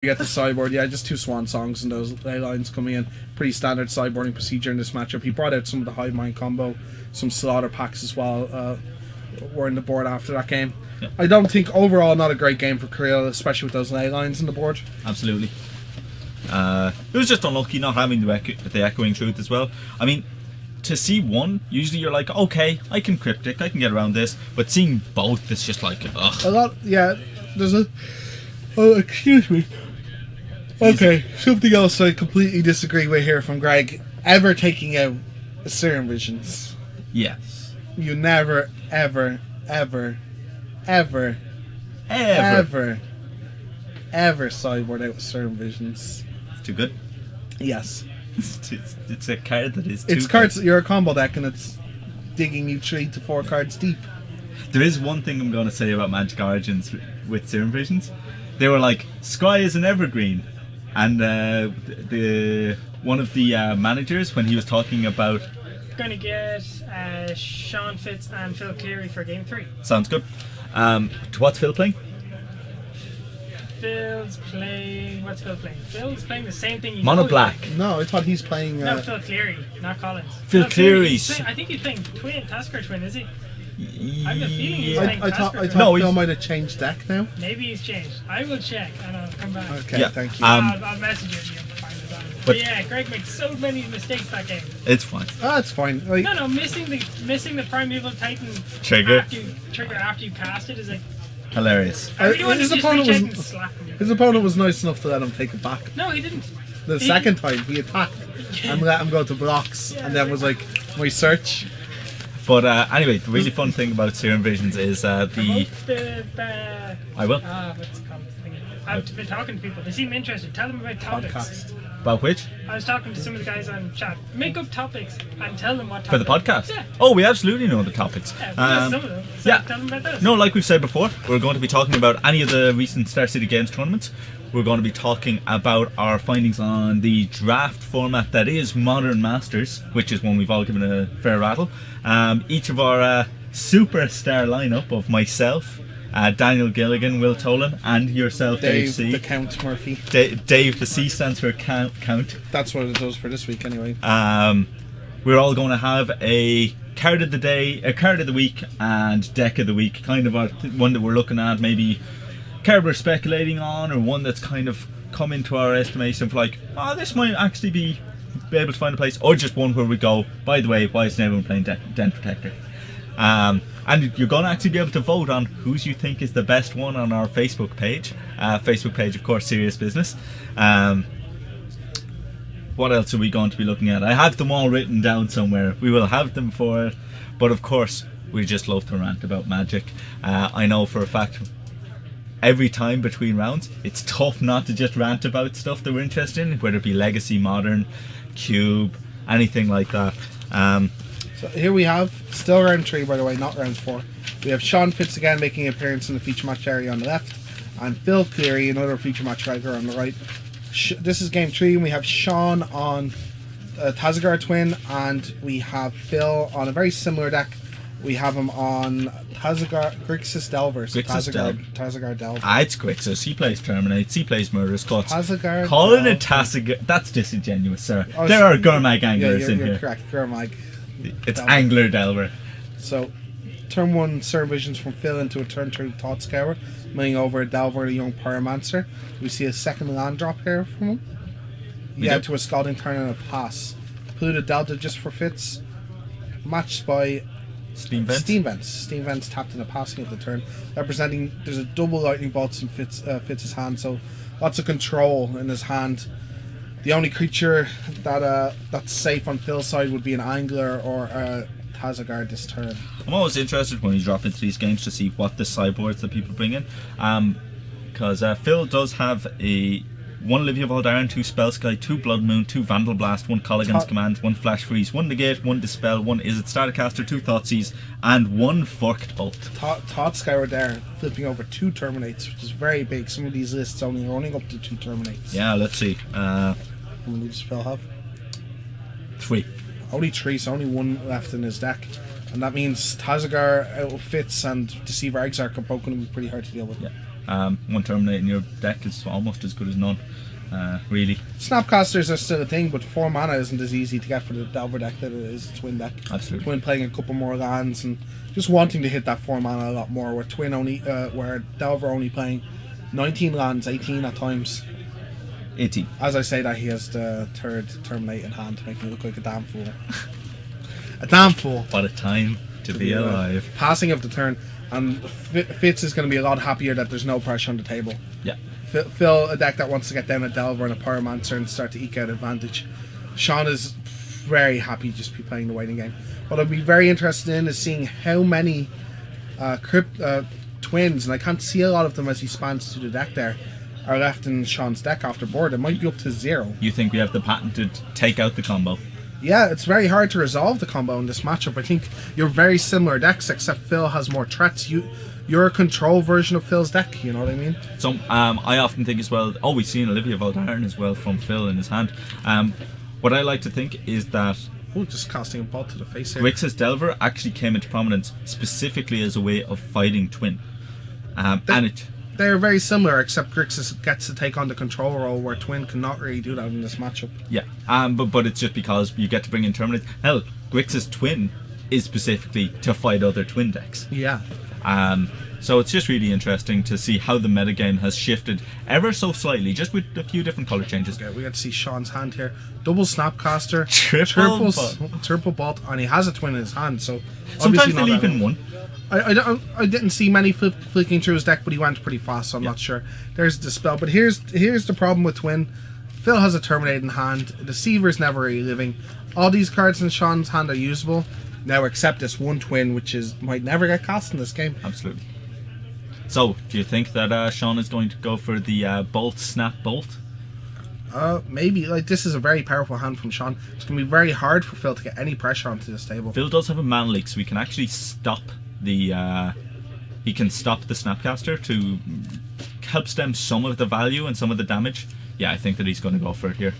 You get the sideboard, yeah, just 2 swan songs and those ley lines coming in. Pretty standard sideboarding procedure in this matchup. He brought out some of the Hive Mind combo, some slaughter packs as well. Were in the board after that game. Yeah. I don't think overall not a great game for Creel, especially with those ley lines in the board. Absolutely. It was just unlucky not having the echoing truth as well. I mean, to see one, usually you're like, okay, I can cryptic, I can get around this, but seeing both, it's just like, ugh. A lot, yeah. There's a. Oh, excuse me. Okay, something else I completely disagree with here from Greg. Ever taking out Serum Visions. Yes. You never, ever sideboard out with Serum Visions. It's too good. Yes. It's a card that is too It's cards, you're a combo deck and it's digging you 3 to 4 cards deep. There is one thing I'm going to say about Magic Origins with Serum Visions. They were like, Sky is an evergreen. And one of the managers, when he was talking about... Going to get Sean Fitz and Phil Cleary for game 3. Sounds good. What's Phil playing? Phil's playing... What's Phil playing? Phil's playing the same thing. Mono black. No, I thought he's playing... No, Phil Cleary, not Collins. Phil Cleary's... I think he's playing Twin, Tasker Twin, is he? I have a feeling he's playing I thought No, Phil might have changed deck now. Maybe he's changed. I will check and I'll come back. Okay, Yeah. thank you. I'll message you and find it out. But- But yeah, Greg makes so many mistakes that game. It's fine. It's fine. Like, No, missing the Primeval Titan Trigger. after you cast it is like... Hilarious. I really wanted his to just opponent reach out was- and slap him. his opponent was nice enough to let him take it back. No, he didn't. The second time he attacked and let him go to blocks, and then was like, my search. But anyway, the really fun thing about Serum Visions is Promote the I will. what's it called? I've been talking to people. They seem interested. Tell them about topics. Podcast. About which? I was talking to some of the guys on chat. Make up topics and tell them what topics. For the podcast? Yeah. Oh, we absolutely know the topics. Yeah, we know some of them. So yeah. tell them about those. No, like we've said before, we're going to be talking about any of the recent Star City Games tournaments. We're going to be talking about our findings on the draft format that is Modern Masters, which is one we've all given a fair rattle. Each of our superstar lineup of myself, Daniel Gilligan, Will Tolan, and yourself, Dave C. the Count Murphy. Dave, the C stands for count. That's what it does for this week, anyway. We're all going to have a card of the day, a card of the week, and deck of the week. Kind of one that we're looking at, maybe card we're speculating on, or one that's kind of come into our estimation of like, oh, this might actually be able to find a place, or just one where we go, by the way, why isn't everyone playing Den Protector? And you're going to actually be able to vote on whose you think is the best one on our Facebook page. Facebook page, of course, Serious Business. What else are we going to be looking at? I have them all written down somewhere. We will have them for it. But of course, we just love to rant about Magic. I know for a fact, every time between rounds, it's tough not to just rant about stuff that we're interested in, whether it be Legacy, Modern, Cube, anything like that. So here we have, still round 3 by the way, not round 4. We have Sean Fitz again making an appearance in the feature match area on the left, and Phil Cleary, another feature match striker, on the right. This is game 3, and we have Sean on Tazagar Twin, and we have Phil on a very similar deck. We have him on Tazagar Grixis Delver. So Tazagar Delver. It's Grixis. He plays Terminates. He plays Murderous Cuts. Tazagar Calling Delver. it Tazagar, that's disingenuous, sir. Oh, there are Gurmag anglers in you're here. correct, Gurmag. It's Angler Delver. So, turn 1 Serum Visions from Phil into a turn 2 Thought Scour, milling over a Delver, a young Pyromancer. We see a second land drop here from him. To a Scalding Turn and a pass. Polluted Delta just for Fitz. Matched by Steam Vents. Steam Vents tapped in a passing of the turn. Representing, there's a double Lightning Bolts in Fitz's hand, so lots of control in his hand. The only creature that's safe on Phil's side would be an Angler or a Tazagar this turn. I'm always interested when you drop into these games to see what the sideboards that people bring in. Because Phil does have a 1 Olivia Valdaran, 2 Spellsky, 2 Blood Moon, 2 Vandal Blast, 1 Colligan's Command, 1 Flash Freeze, 1 Negate, 1 Dispel, 1 Izzet Staticaster, 2 Thoughtseize, and 1 Forked Bolt. Thought Scour there, flipping over 2 Terminates, which is very big. Some of these lists only running up to 2 Terminates. Yeah, let's see. How many does Phil have? 3. Only 3, so only 1 left in his deck. And that means Tazagar out of Fitz and Deceiver Exarch are both going to be pretty hard to deal with. Yeah. One Terminate in your deck is almost as good as none, really. Snapcasters are still a thing, but 4 mana isn't as easy to get for the Delver deck that it is Twin deck. Absolutely. Twin playing a couple more lands and just wanting to hit that 4 mana a lot more, where Twin only, where Delver only playing 19 lands, 18 at times. 18. As I say that, he has the third Terminate in hand to make me look like a damn fool. A damn fool. What a time to be alive. Passing of the turn, and Fitz is going to be a lot happier that there's no pressure on the table. Yeah. Phil, a deck that wants to get down a Delver and a Pyromancer and start to eke out advantage. Sean is very happy just to be playing the waiting game. What I'd be very interested in is seeing how many twins, and I can't see a lot of them as he spans through the deck there, are left in Sean's deck after board. It might be up to 0. You think we have the patented take out the combo? Yeah, it's very hard to resolve the combo in this matchup. I think you're very similar decks, except Phil has more threats. You're a control version of Phil's deck, you know what I mean? So I often think as well, we've seen Olivia Voldaren as well from Phil in his hand. What I like to think is that just casting a ball to the face here. Grixis Delver actually came into prominence specifically as a way of fighting Twin. They're very similar, except Grixis gets to take on the control role, where Twin cannot really do that in this matchup. Yeah, but it's just because you get to bring in Terminate. Hell, Grixis Twin is specifically to fight other Twin decks. Yeah. So it's just really interesting to see how the metagame has shifted ever so slightly, just with a few different colour changes. Yeah, we get to see Sean's hand here. Double Snapcaster, triple bolt, and he has a Twin in his hand, so sometimes they leave in one. I didn't see many flicking through his deck, but he went pretty fast, so I'm not sure. There's Dispel, but here's the problem with Twin. Phil has a Terminate in hand. Deceiver's never really living. All these cards in Sean's hand are usable. Now except this one Twin, which might never get cast in this game. Absolutely. So, do you think that Sean is going to go for the Bolt, Snap, Bolt? Maybe. Like, this is a very powerful hand from Sean. It's going to be very hard for Phil to get any pressure onto this table. Phil does have a mana leak, so we can actually stop the... he can stop the Snapcaster to help stem some of the value and some of the damage. Yeah, I think that he's going to go for it here.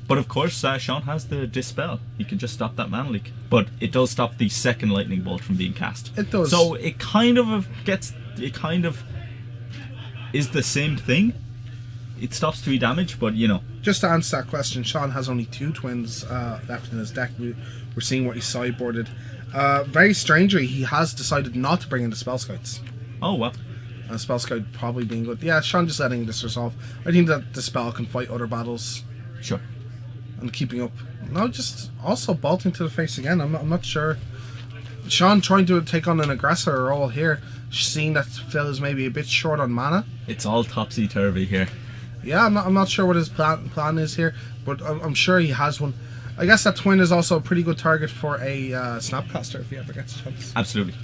But of course, Sean has the Dispel. He can just stop that mana leak. But it does stop the second Lightning Bolt from being cast. It does. So it kind of is the same thing. It stops 3 damage, but you know. Just to answer that question, Sean has only 2 twins left in his deck. We're seeing what he sideboarded. Very strangely, he has decided not to bring in the Spell Scouts. Oh, well. Spell Scout probably being good. Yeah, Sean just letting this resolve. I think that the spell can fight other battles. Sure. And keeping up. No, just also bolting to the face again. I'm not sure. Sean trying to take on an aggressor role here, seeing that Phil is maybe a bit short on mana. It's all topsy-turvy here. Yeah, I'm not sure what his plan is here, but I'm sure he has one. I guess that Twin is also a pretty good target for a Snapcaster if he ever gets a chance. Absolutely.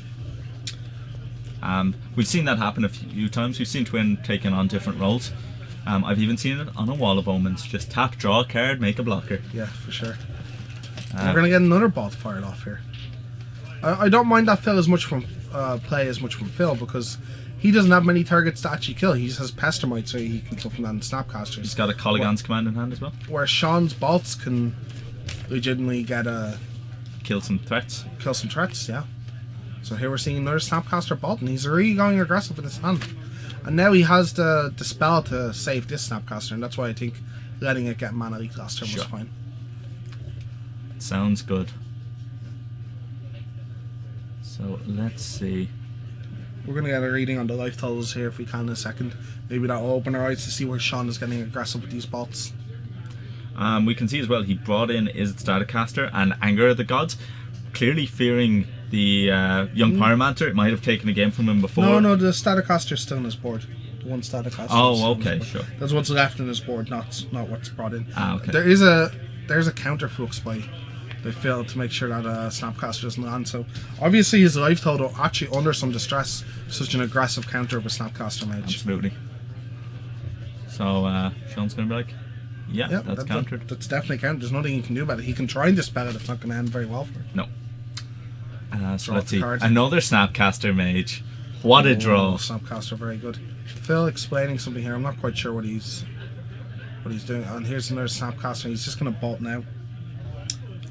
We've seen that happen a few times. We've seen Twin taking on different roles. I've even seen it on a Wall of Omens. Just tap, draw a card, make a blocker. Yeah, for sure. We're going to get another bolt fired off here. I don't mind that Phil as much from play as much from Phil, because he doesn't have many targets to actually kill. He just has Pestermite, so he can kill from that and Snapcasters. He's got a Colligan's command in hand as well. Where Sean's bolts can legitimately get kill some threats. Kill some threats, yeah. So here we're seeing another Snapcaster bolt, and he's really going aggressive with his hand. And now he has the spell to save this Snapcaster, and that's why I think letting it get mana leak last turn was fine. Sounds good. So let's see. We're going to get a reading on the life totals here if we can in a second. Maybe that will open our eyes to see where Sean is getting aggressive with these bolts. We can see as well he brought in his Staticaster and Anger of the Gods, clearly fearing the young Pyromancer. It might have taken a game from him before. No, the Staticaster's still on his board. The one Staticaster. Oh, okay, sure. That's what's left in his board, not what's brought in. Ah, okay. There's a counter flux by they failed to make sure that Snapcaster doesn't land. So obviously his life total actually under some distress. Such an aggressive counter of a Snapcaster mage. Absolutely. So Sean's gonna be like, yeah, that's countered. That's definitely countered. There's nothing he can do about it. He can try and dispel it. It's not going to end very well for him. No. So let's see. Another Snapcaster mage. What a draw. Snapcaster, very good. Phil explaining something here. I'm not quite sure what he's doing. And here's another Snapcaster. He's just going to bolt now.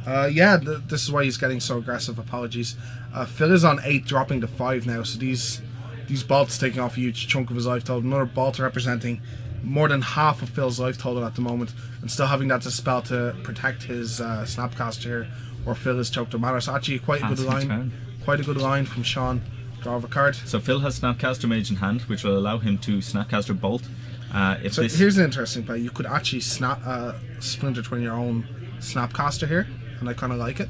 Yeah, this is why he's getting so aggressive. Apologies. Phil is on 8, dropping to 5 now. So these bolts taking off a huge chunk of his life total. Another bolt representing more than half of Phil's life total at the moment, and still having that dispel to protect his Snapcaster here, or Phil is choked or matter. So actually quite a good line. Quite a good line from Sean. Draw of a card. So Phil has Snapcaster Mage in hand, which will allow him to Snapcaster Bolt. Here's an interesting play. You could actually Splinter Twin your own Snapcaster here, and I kind of like it.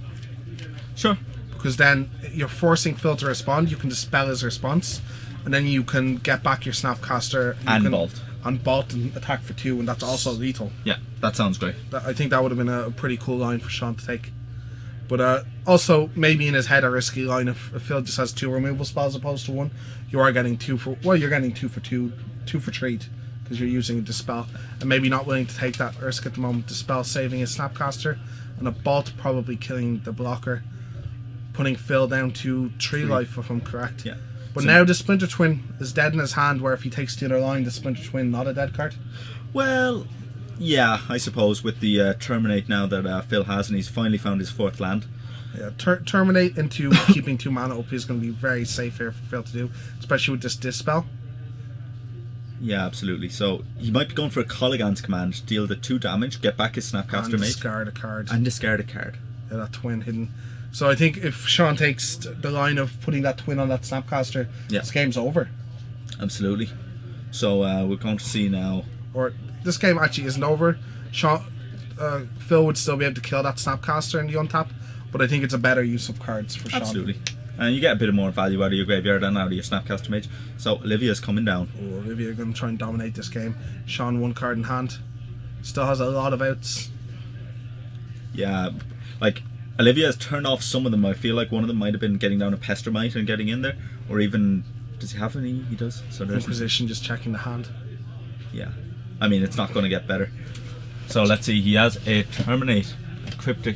Sure. Because then you're forcing Phil to respond. You can dispel his response, and then you can get back your Snapcaster and Bolt. And Bolt and attack for 2, and that's also lethal. Yeah, that sounds great. I think that would have been a pretty cool line for Sean to take. But also, maybe in his head, a risky line if Phil just has 2 removal spells as opposed to 1. You are getting 2 for... Well, you're getting 2 for 2. 2 for 3, because you're using a Dispel. And maybe not willing to take that risk at the moment. Dispel saving his Snapcaster. And a Bolt probably killing the blocker. Putting Phil down to 3 life, if I'm correct. Yeah. But so now the Splinter Twin is dead in his hand, where if he takes the other line, the Splinter Twin not a dead card. Well, yeah, I suppose with the Terminate now that Phil has, and he's finally found his 4th land. Yeah, Terminate into keeping 2 mana up is going to be very safe here for Phil to do, especially with this Dispel. Yeah, absolutely. So he might be going for a Colligan's command, deal the 2 damage, get back his Snapcaster Mage. Discard a card. And discard a card. Yeah, that twin hidden. So I think if Sean takes the line of putting that twin on that Snapcaster, this game's over. Absolutely. So we're going to see now. Or this game actually isn't over. Phil would still be able to kill that Snapcaster in the untap, but I think it's a better use of cards for Sean. Absolutely. And you get a bit of more value out of your graveyard and out of your Snapcaster Mage. So Olivia's coming down. Oh, Olivia going to try and dominate this game. Sean 1 card in hand. Still has a lot of outs. Yeah, like Olivia has turned off some of them. I feel like one of them might have been getting down a Pestermite and getting in there, or even does he have any? He does. So there's Inquisition just checking the hand. Yeah, I mean it's not going to get better. So let's see. He has a Terminate, a Cryptic.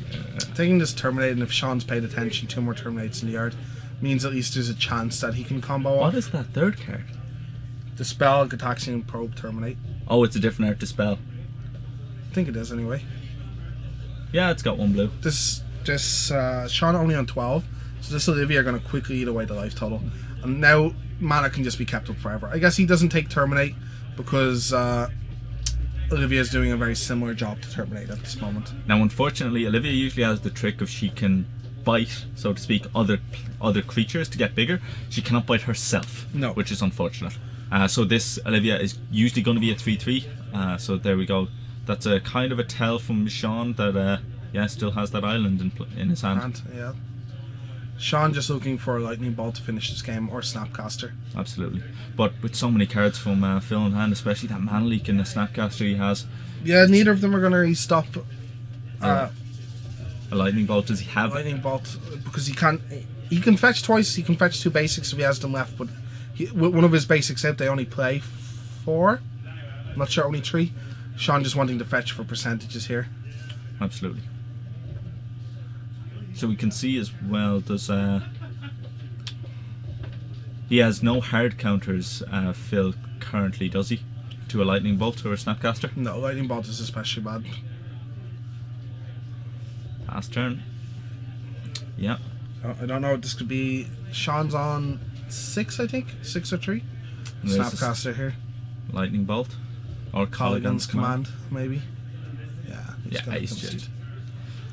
Taking this Terminate, and if Sean's paid attention, 2 more Terminates in the yard means at least there's a chance that he can combo off. What is that 3rd card? Dispel, Gataxian Probe, Terminate. Oh, it's a different art Dispel. I think it is anyway. Yeah, it's got 1 blue. This Sean only on 12, so this Olivia are going to quickly eat away the life total, and now mana can just be kept up forever. I guess he doesn't take Terminate because Olivia is doing a very similar job to Terminate at this moment. Now, unfortunately, Olivia usually has the trick of she can bite, so to speak, other creatures to get bigger. She cannot bite herself, no, which is unfortunate. So this Olivia is usually going to be a 3/3. So there we go. That's a kind of a tell from Sean that still has that island in his hand. Yeah. Sean just looking for a lightning bolt to finish this game, or Snapcaster. Absolutely. But with so many cards from Phil in hand, especially that mana leak in the Snapcaster he has. Yeah, neither of them are going to really stop. A lightning bolt, does he have? Lightning bolt, because he can fetch twice. He can fetch 2 basics if he has them left, but with one of his basics out, they only play 4. I'm not sure, only 3. Sean just wanting to fetch for percentages here. Absolutely. So we can see as well, he has no hard counters, Phil, currently, does he? To a lightning bolt or a Snapcaster? No, lightning bolt is especially bad. Pass turn. Yeah. I don't know, this could be... Sean's on 6, I think? 6 or 3? Snapcaster here. Lightning bolt. Or Colligan's command, maybe. Yeah, he's just...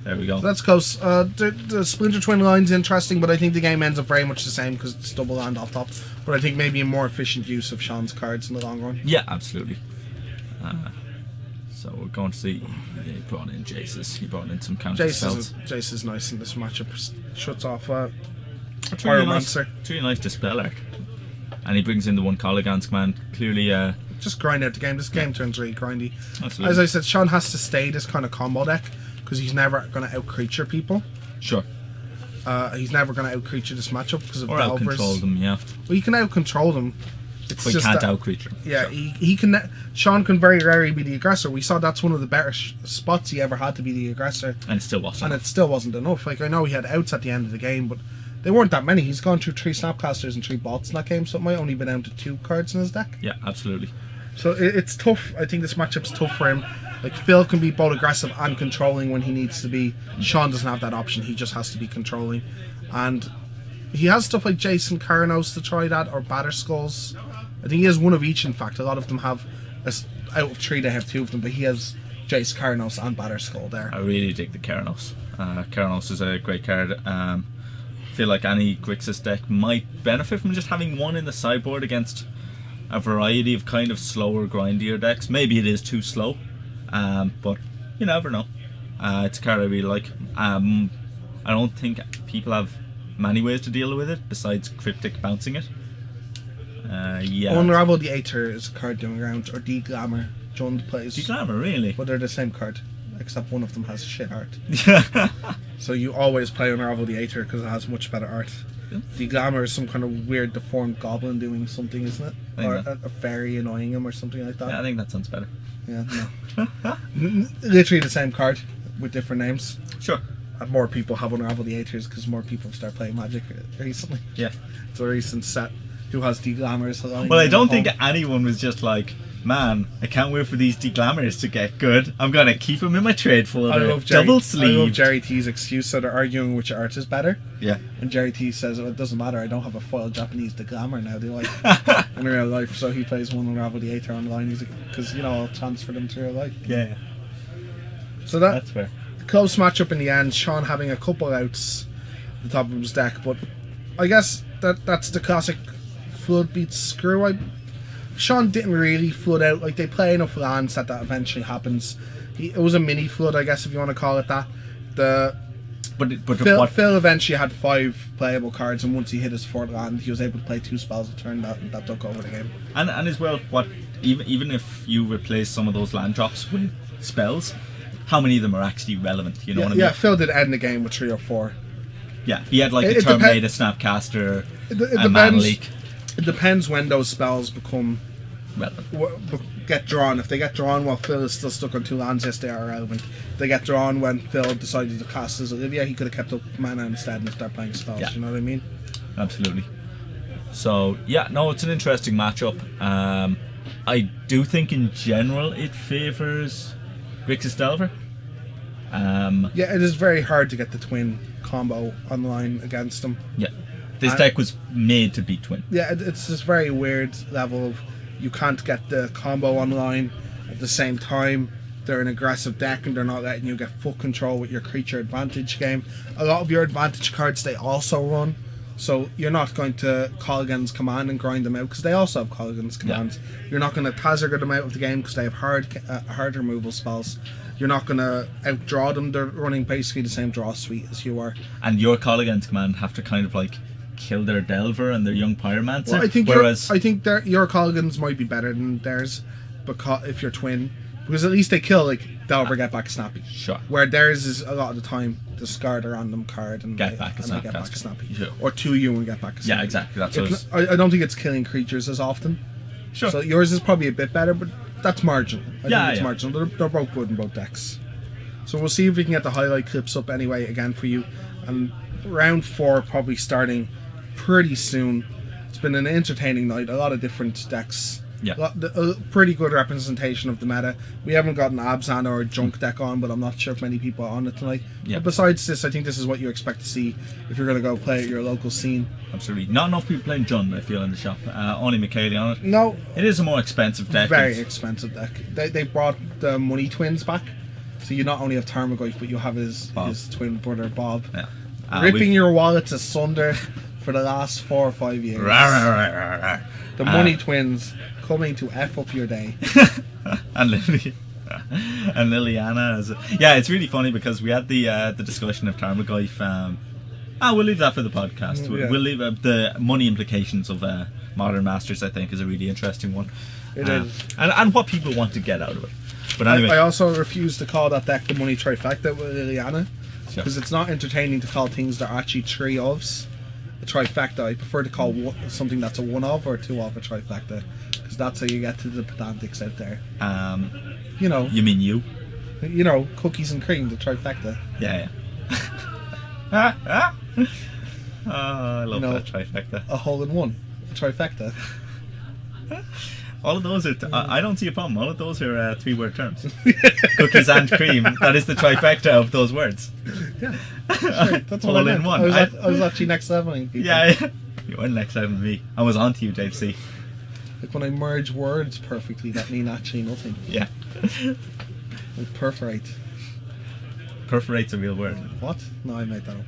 There we go. So that's close. The Splinter Twin line's interesting, but I think the game ends up very much the same because it's double land off top. But I think maybe a more efficient use of Sean's cards in the long run. Yeah, absolutely. So we're going to see. He brought in Jace's. He brought in some counter spells. Jace is nice in this matchup. Shuts off Pyromancer. It's really nice dispel art. And he brings in the 1 Colligan's command. Clearly, just grind out the game. This game turns really grindy. Absolutely. As I said, Sean has to stay this kind of combo deck because he's never going to out-creature people. Sure. He's never going to out-creature this matchup because of or Delvers. Or out-control them, yeah. Well, you can out-control them. But he can't out-creature. Yeah, sure. he can. Sean can very rarely be the aggressor. We saw that's one of the better spots he ever had to be the aggressor. And it still wasn't. And it still wasn't enough. Like, I know he had outs at the end of the game, but they weren't that many. He's gone through 3 Snapcasters and 3 bots in that game, so it might only be down to 2 cards in his deck. Yeah, absolutely. So it's tough. I think this matchup's tough for him. Like Phil can be both aggressive and controlling when he needs to be. Sean doesn't have that option. He just has to be controlling, and he has stuff like Jason Carnos to try that, or Batterskulls. I think he has one of each. In fact, a lot of them have. Out of 3, they have 2 of them, but he has Jace Carnos and Batterskull there. I really dig the Carnos. Carnos is a great card. I feel like any Grixis deck might benefit from just having one in the sideboard against a variety of kind of slower, grindier decks. Maybe it is too slow, but you never know. It's a card I really like. I don't think people have many ways to deal with it besides Cryptic bouncing it. Yeah. Unravel the Aether is a card doing rounds, or D-Glamour. Jund plays. D-Glamour, really? But they're the same card, except one of them has shit art. So you always play Unravel the Aether because it has much better art. D-Glamour is some kind of weird deformed goblin doing something, isn't it? Or a fairy annoying him or something like that. Yeah, I think that sounds better. Yeah, no. Literally the same card with different names. Sure. And more people have Unravel the Aethers because more people start playing Magic recently. Yeah. It's a recent set. Who has D-Glamours? Well, I don't think anyone was just like, man, I can't wait for these D-Glamours to get good. I'm going to keep them in my trade folder. I love Double sleeve. I love Jerry T's excuse. So they're arguing which art is better. Yeah. And Jerry T says, well, it doesn't matter. I don't have a foil Japanese D-Glamour now, do I? In real life. So he plays one Unravel the Aether online because, I'll transfer them to real life. Yeah. So that's fair. Close matchup in the end. Sean having a couple outs at the top of his deck. But I guess that's the classic flood beats screw. Sean didn't really flood out. Like, they play enough lands that eventually happens. It was a mini flood, I guess, if you want to call it that. Phil eventually had 5 playable cards, and once he hit his 4th land, he was able to play 2 spells a turn that took over the game. And as well, even if you replace some of those land drops with spells, how many of them are actually relevant? You know what I mean? Yeah, Phil did end the game with 3 or 4. Yeah, he had like a Terminator, Snapcaster, and Mana Leak. It depends when those spells become get drawn. If they get drawn while Phil is still stuck on 2 lands, yes, they are relevant. If they get drawn when Phil decided to cast his Olivia, he could have kept up mana instead and start playing spells. Yeah. You know what I mean? Absolutely. So yeah, no, it's an interesting matchup. I do think in general it favours Grixis Delver. Yeah, it is very hard to get the twin combo online against them. Yeah. This deck was made to beat twin. Yeah, it's this very weird level of you can't get the combo online at the same time. They're an aggressive deck and they're not letting you get full control with your creature advantage game. A lot of your advantage cards they also run, so you're not going to Colligan's Command and grind them out because they also have Colligan's Commands. Yeah. You're not going to Tazargar them out of the game because they have hard removal spells. You're not going to outdraw them. They're running basically the same draw suite as you are. And your Colligan's Command have to kind of like kill their Delver and their young Pyromancer. Well, I think your Colligans might be better than theirs, because if you're twin, because at least they kill like Delver, get back Snappy. Sure. Where theirs is a lot of the time discard a random card and get back a Snappy. Sure. Or 2 you and get back a Snappy. Yeah, exactly. That's what I don't think it's killing creatures as often. Sure. So yours is probably a bit better, but that's marginal. I think it's marginal. They're both good in both decks. So we'll see if we can get the highlight clips up anyway again for you. And round 4 probably starting pretty soon. It's been an entertaining night. A lot of different decks. Yeah. A pretty good representation of the meta. We haven't got an Abzan or a Junk deck on, but I'm not sure if many people are on it tonight. Yeah. But besides this, I think this is what you expect to see if you're going to go play at your local scene. Absolutely. Not enough people playing Jund, I feel, in the shop. Only Michaeli on it. No. It is a more expensive deck. Very expensive deck. They brought the Money Twins back. So you not only have Tarmogoyf, but you have his twin brother Bob. Yeah. Ripping your wallets asunder for the last 4 or 5 years. The Money Twins coming to F up your day. and Liliana. It's really funny because we had the discussion of Tarmogoyf. We'll leave that for the podcast. Yeah. We'll leave the money implications of Modern Masters, I think, is a really interesting one. It is. And what people want to get out of it. But anyway. I also refuse to call that deck the Money Trifecta with Liliana. Because it's not entertaining to call things that are actually 3 ofs a trifecta. I prefer to call something that's a 1 of or a 2 of a trifecta. Because that's how you get to the pedantics out there. You know. You mean you? You know, cookies and cream, the trifecta. Yeah. I love that trifecta. A hole in one, a trifecta. All of those are. I don't see a problem. All of those are 3-word terms. Cookies and cream. That is the trifecta of those words. Yeah, sure. That's All what I in meant. one. I was actually next leveling people. Yeah, you weren't next level to me. I was on to you, Dave C. Like when I merge words perfectly, that mean actually nothing. Yeah. Like perforate. Perforate's a real word. What? No, I made that up.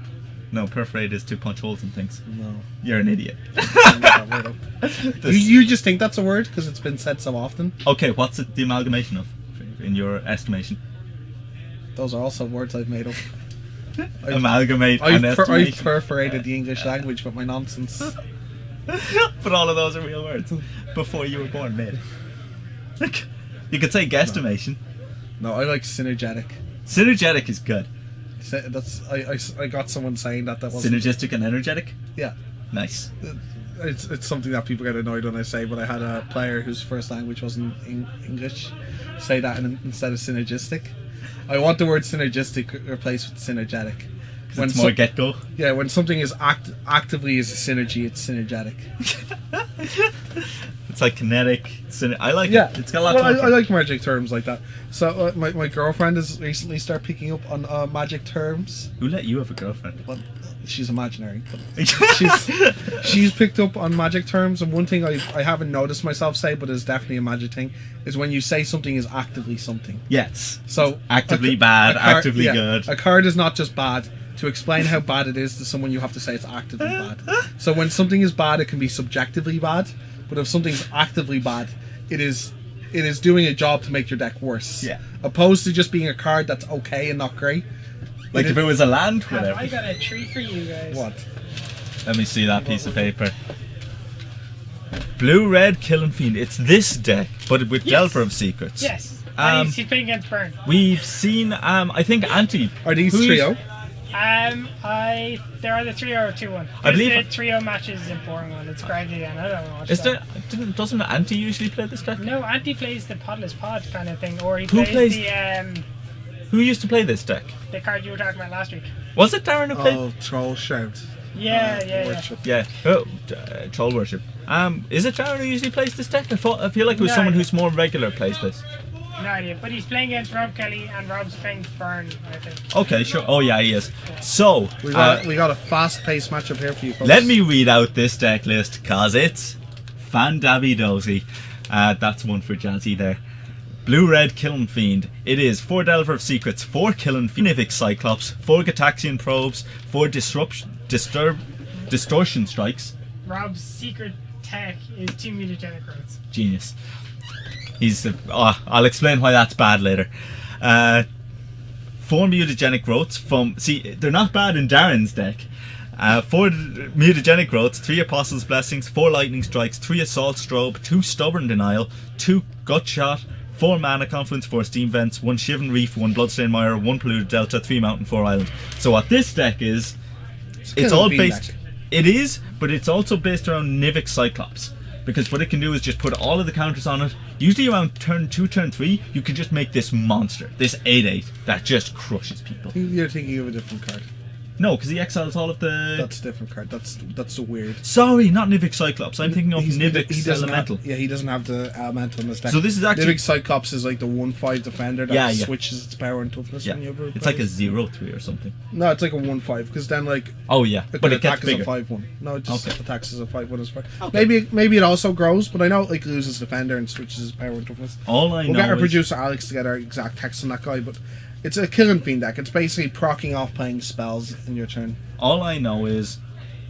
No, perforate is to punch holes in things. No. You're an idiot. I made that word up. You just think that's a word because it's been said so often? Okay, what's it the amalgamation of, in your estimation? Those are also words I've made up. Amalgamate and I've estimation. perforated the English language with my nonsense. But all of those are real words. Before you were born, mate. You could say guesstimation. No, I like synergetic. Synergetic is good. That's I got someone saying that wasn't. Synergistic and energetic? Yeah. Nice. It's something that people get annoyed when I say, but I had a player whose first language wasn't English say that instead of synergistic. I want the word synergistic replaced with synergetic. When it's more get-go? Yeah, when something is actively is a synergy, it's synergetic. It's like kinetic. I like yeah. it. It's got a lot of I like magic terms like that. So my girlfriend has recently started picking up on magic terms. Who let you have a girlfriend? Well, she's imaginary. But she's picked up on magic terms, and one thing I haven't noticed myself say, but is definitely a magic thing, is when you say something is actively something. Yes. So actively bad, actively good. A card is not just bad. To explain how bad it is to someone, you have to say it's actively bad. So when something is bad, it can be subjectively bad. But if something's actively bad, it is doing a job to make your deck worse. Yeah. Opposed to just being a card that's okay and not great. Like if it was a land, whatever. I got a treat for you guys. What? Let me see that piece of paper. Blue-red Killing Fiend. It's this deck, but with Delver of Secrets. Yes. And he's playing against Burn. We've seen, I think Anti. Are these trio? They're either 3 or 2-1. I believe the trio matches is a boring one. It's Greg again. I don't know. Is there? Doesn't Anti usually play this deck? No, Anti plays the Podless Pod kind of thing, or he Who plays plays- the Who used to play this deck? card you were talking about last week. Was it Darren who played? Oh, Troll Shout. Yeah. Worship. Yeah. Oh, Troll Worship. Is it Darren who usually plays this deck? I feel like it was No, someone I- who's more regular plays this. No idea. But he's playing against Rob Kelly, and Rob's playing Burn, I think. Okay, sure. Oh yeah, he is. So We got a fast-paced matchup here for you folks. let me read out this deck list, cause it's fan-dabby-dozy. That's one for Jazzy there. Blue-red Killing Fiend. It is 4 Delver of Secrets, 4 Killing Fiend, Nivic Cyclops, 4 Gataxian Probes, 4 Distortion Strikes. Rob's secret tech is 2 mutagenic growths. Genius. I'll explain why that's bad later. 4 mutagenic growths from. See, they're not bad in Darren's deck. 4 mutagenic growths, 3 Apostles' Blessings, 4 Lightning Strikes, 3 Assault Strobe, 2 Stubborn Denial, 2 Gut Shot, 4 Mana Confluence, 4 Steam Vents, 1 Shivan Reef, 1 Bloodstained Mire, 1 Polluted Delta, 3 Mountain, 4 Island. So what this deck is, it's all based. It is, but it's also based around Nivic Cyclops. Because what it can do is just put all of the counters on it. Usually around turn 2, turn 3, you can just make this monster, this 8/8, that just crushes people. You're thinking of a different card. No, because he exiles all of the... That's a different card. That's so weird. Sorry, not Nivic Cyclops. I'm thinking of He Nivic's doesn't Elemental. he doesn't have the Elemental in this deck. So this is actually... Nivic Cyclops is like the 1/5 defender that Yeah. switches its power and toughness Yeah, when you ever it's like a play. 0/3 or something. No, it's like a 1/5 because then like Oh yeah, it but could it gets attack as a bigger. 5/1. No, it just Okay. attacks as a 5/1 as well. Okay. Maybe it also grows, but I know it like loses defender and switches its power and toughness. All I We'll know get our is... producer Alex to get our exact text on that guy, but it's a Killing Fiend deck. It's basically proccing off playing spells in your turn. All I know is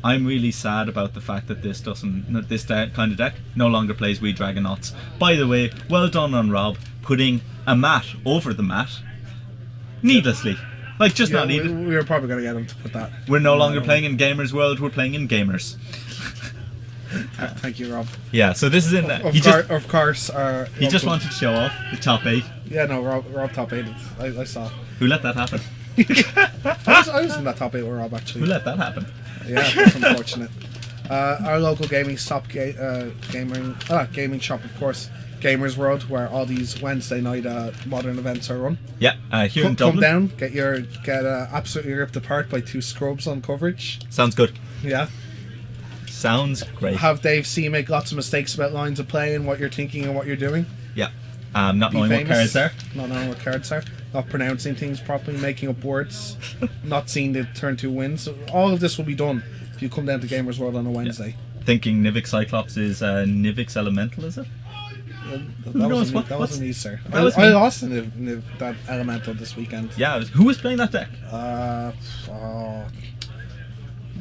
I'm really sad about the fact that this kind of deck no longer plays Wee Dragonauts. By the way, well done on Rob putting a mat over the mat needlessly. Like, just not needed. We were probably going to get him to put that. We're no longer playing in Gamersworld, we're playing in Gamers. Thank you, Rob. Yeah, so this is in... Of course. He just wanted to show off the top 8. Yeah, no, Rob top 8. I saw. Who let that happen? I was in that top 8 with Rob, actually. Who let that happen? Yeah, that's unfortunate. Our local gaming gaming shop, of course, Gamersworld, where all these Wednesday night modern events are run. Yeah, here in Come Dublin. down, get absolutely ripped apart by 2 scrubs on coverage. Sounds good. Yeah. Sounds great. Have Dave C make lots of mistakes about lines of play and what you're thinking and what you're doing. Yeah. Not Be knowing what famous. cards are. Not knowing what cards are. Not pronouncing things properly, making up words. Not seeing the turn 2 wins. So all of this will be done if you come down to Gamersworld on a Wednesday. Thinking Nivix Cyclops is Nivix Elemental, is it? That knows wasn't what- me, that wasn't me, sir. That was I me. lost in that Elemental this weekend. Yeah. Who was playing that deck? Sharp.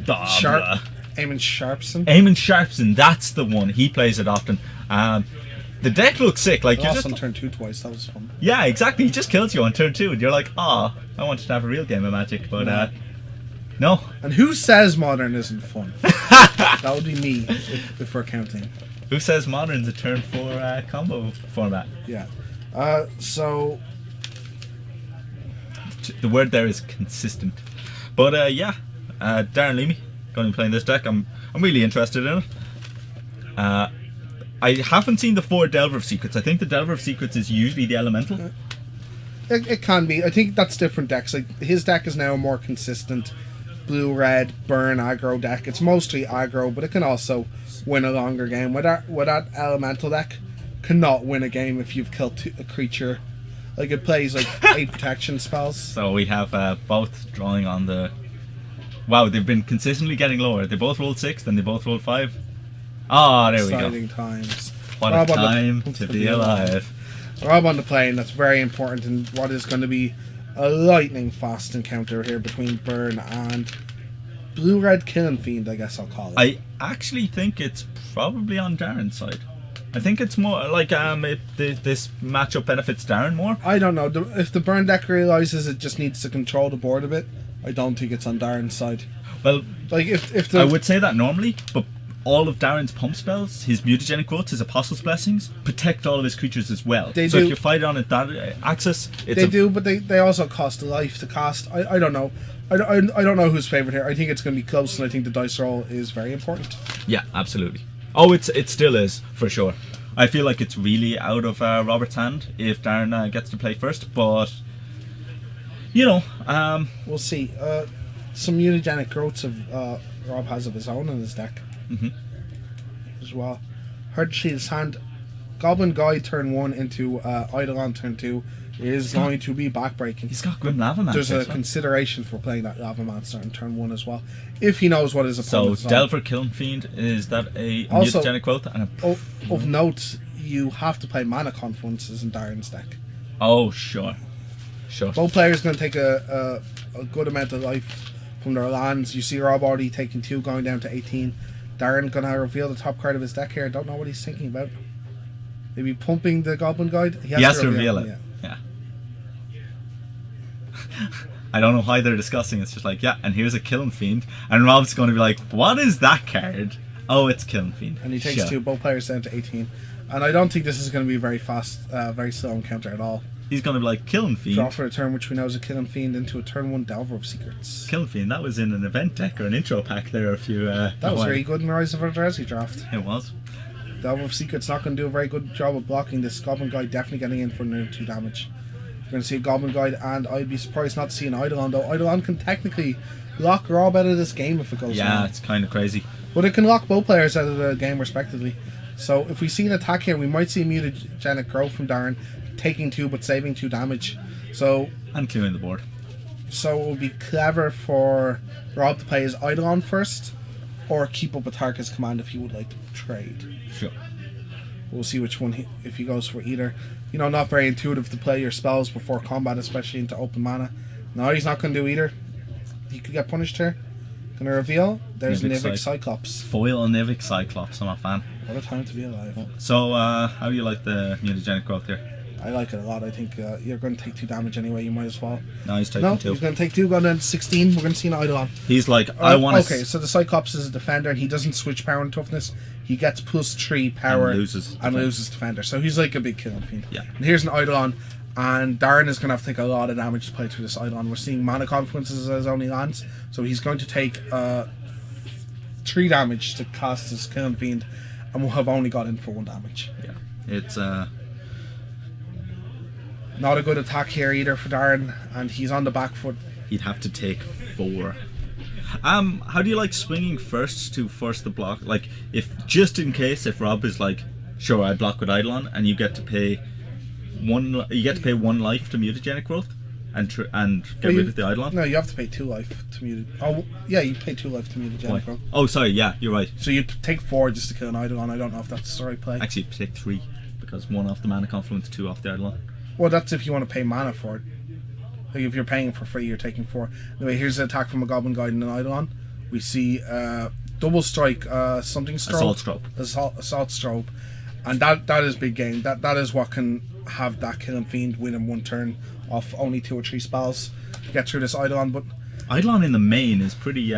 Blah. Eamon Sharpson. Eamon Sharpson, that's the one. He plays it often. The deck looks sick. Like I you're lost just, on turn 2 twice. That was fun. yeah, exactly. He just kills you on turn 2, and you're like, I wanted to have a real game of Magic, but no. And who says Modern isn't fun? That would be me if we're counting. Who says Modern's a turn 4 combo format? Yeah. So The word there is consistent. But Darren Leamy going to be playing this deck. I'm really interested in it. I haven't seen the 4 Delver of Secrets. I think the Delver of Secrets is usually the Elemental. it can be. I think that's different decks. Like his deck is now a more consistent blue-red burn aggro deck. It's mostly aggro, but it can also win a longer game. With that Elemental deck, cannot win a game if you've killed a creature. Like it plays like 8 protection spells. So we have both drawing on the... Wow, they've been consistently getting lower. They both rolled 6, then they both rolled 5. Ah, there we go. Exciting times. What Rob a on the- time to be alive. Rob on the plane, that's very important in what is going to be a lightning fast encounter here between Burn and Blue-Red Killing Fiend, I guess I'll call it. I actually think it's probably on Darren's side. I think it's more like this matchup benefits Darren more. I don't know. If the Burn deck realizes it just needs to control the board a bit, I don't think it's on Darren's side. Well, Like if the I would say that normally, but all of Darren's pump spells, his mutagenic quotes, his Apostle's Blessings, protect all of his creatures as well. They so do. if you fight on it that axis, it's they do, but they also cost a life to cast. I don't know. I don't know who's favourite here. I think it's going to be close, and I think the dice roll is very important. Yeah, absolutely. Oh, it still is, for sure. I feel like it's really out of Robert's hand if Darren gets to play first, but We'll see. Some mutagenic growths Rob has of his own in his deck as well. Hard to see his hand. Goblin Guide turn 1 into Eidolon turn 2 is going to be backbreaking. he's got Grim Lava Mancer. There's a as well. consideration for playing that Lava Monster in turn 1 as well, if he knows what his So opponent's on. Delver Killing Fiend, is that a Also- mutagenic quote? And Of note, you have to play Mana Confluences in Darren's deck. Sure. Both players going to take a good amount of life from their lands. You see Rob already taking 2, going down to 18. Darren going to reveal the top card of his deck here. I don't know what he's thinking about. Maybe pumping the Goblin Guide? He has to reveal it. Yeah. I don't know why they're discussing. It's just like, and here's a Killing Fiend, and Rob's going to be like, what is that card? Oh, it's Killing Fiend. And he takes Sure. 2, both players down to 18. And I don't think this is going to be very fast, very slow encounter at all. He's going to be like, Killing Fiend. Draw for a turn, which we know is a Killing Fiend, into a turn 1 Delver of Secrets. Killing Fiend, that was in an event deck or an intro pack there a few... That was really good in Rise of Eldrazi draft. It was. Delver of Secrets not going to do a very good job of blocking this. Goblin Guide definitely getting in for another 2 damage. You're going to see a Goblin Guide, and I'd be surprised not to see an Eidolon, though. Eidolon can technically lock Rob out of this game if it goes Yeah, wrong. it's kind of crazy. But it can lock both players out of the game respectively. So if we see an attack here, we might see a mutagenic growth from Darren, taking 2 but saving 2 damage. So And clearing the board. it would be clever for Rob to play his Eidolon first, or keep up with Tarka's command if he would like to trade. Sure. We'll see which one if he goes for either. Not very intuitive to play your spells before combat, especially into open mana. No, he's not going to do either. He could get punished here. Gonna reveal. There's Nivix Cyclops. Foil Nivix Cyclops, I'm a fan. What a time to be alive. So, how do you like the mutagenic growth here? I like it a lot. I think you're going to take 2 damage anyway. You might as well. No, he's taking No, 2. he's going to take 2. Going down to 16. We're going to see an Eidolon. He's like, I want to... Okay, so the Cyclops is a defender, and he doesn't switch power and toughness. He gets +3 power And loses defender. So he's like a big Killing Fiend. Yeah. And here's an Eidolon, and Darren is going to have to take a lot of damage to play through this Eidolon. We're seeing Mana Confluences as only lands, so he's going to take 3 damage to cast his Killing Fiend, and will have only got in for 1 damage. Yeah. It's, Not a good attack here either for Darren, and he's on the back foot. he'd have to take 4. How do you like swinging first to force the block? Like, if just in case, if Rob is like, sure, I block with Eidolon, and you get to pay one life to mutagenic growth, and get rid of the Eidolon. No, you have to pay 2 life to mute. Oh, yeah, you pay 2 life to mutagenic growth. Oh, sorry, yeah, you're right. So you take 4 just to kill an Eidolon. I don't know if that's the right play. Actually, you take 3 because 1 off the mana confluence, 2 off the Eidolon. Well, that's if you want to pay mana for it. Like if you're paying for free, you're taking 4. Anyway, here's an attack from a Goblin Guide and an Eidolon. We see double strike, something strobe. Assault strobe. And that is big game. That is what can have that Killing Fiend win in 1 turn off only 2 or 3 spells to get through this Eidolon. But Eidolon in the main is pretty.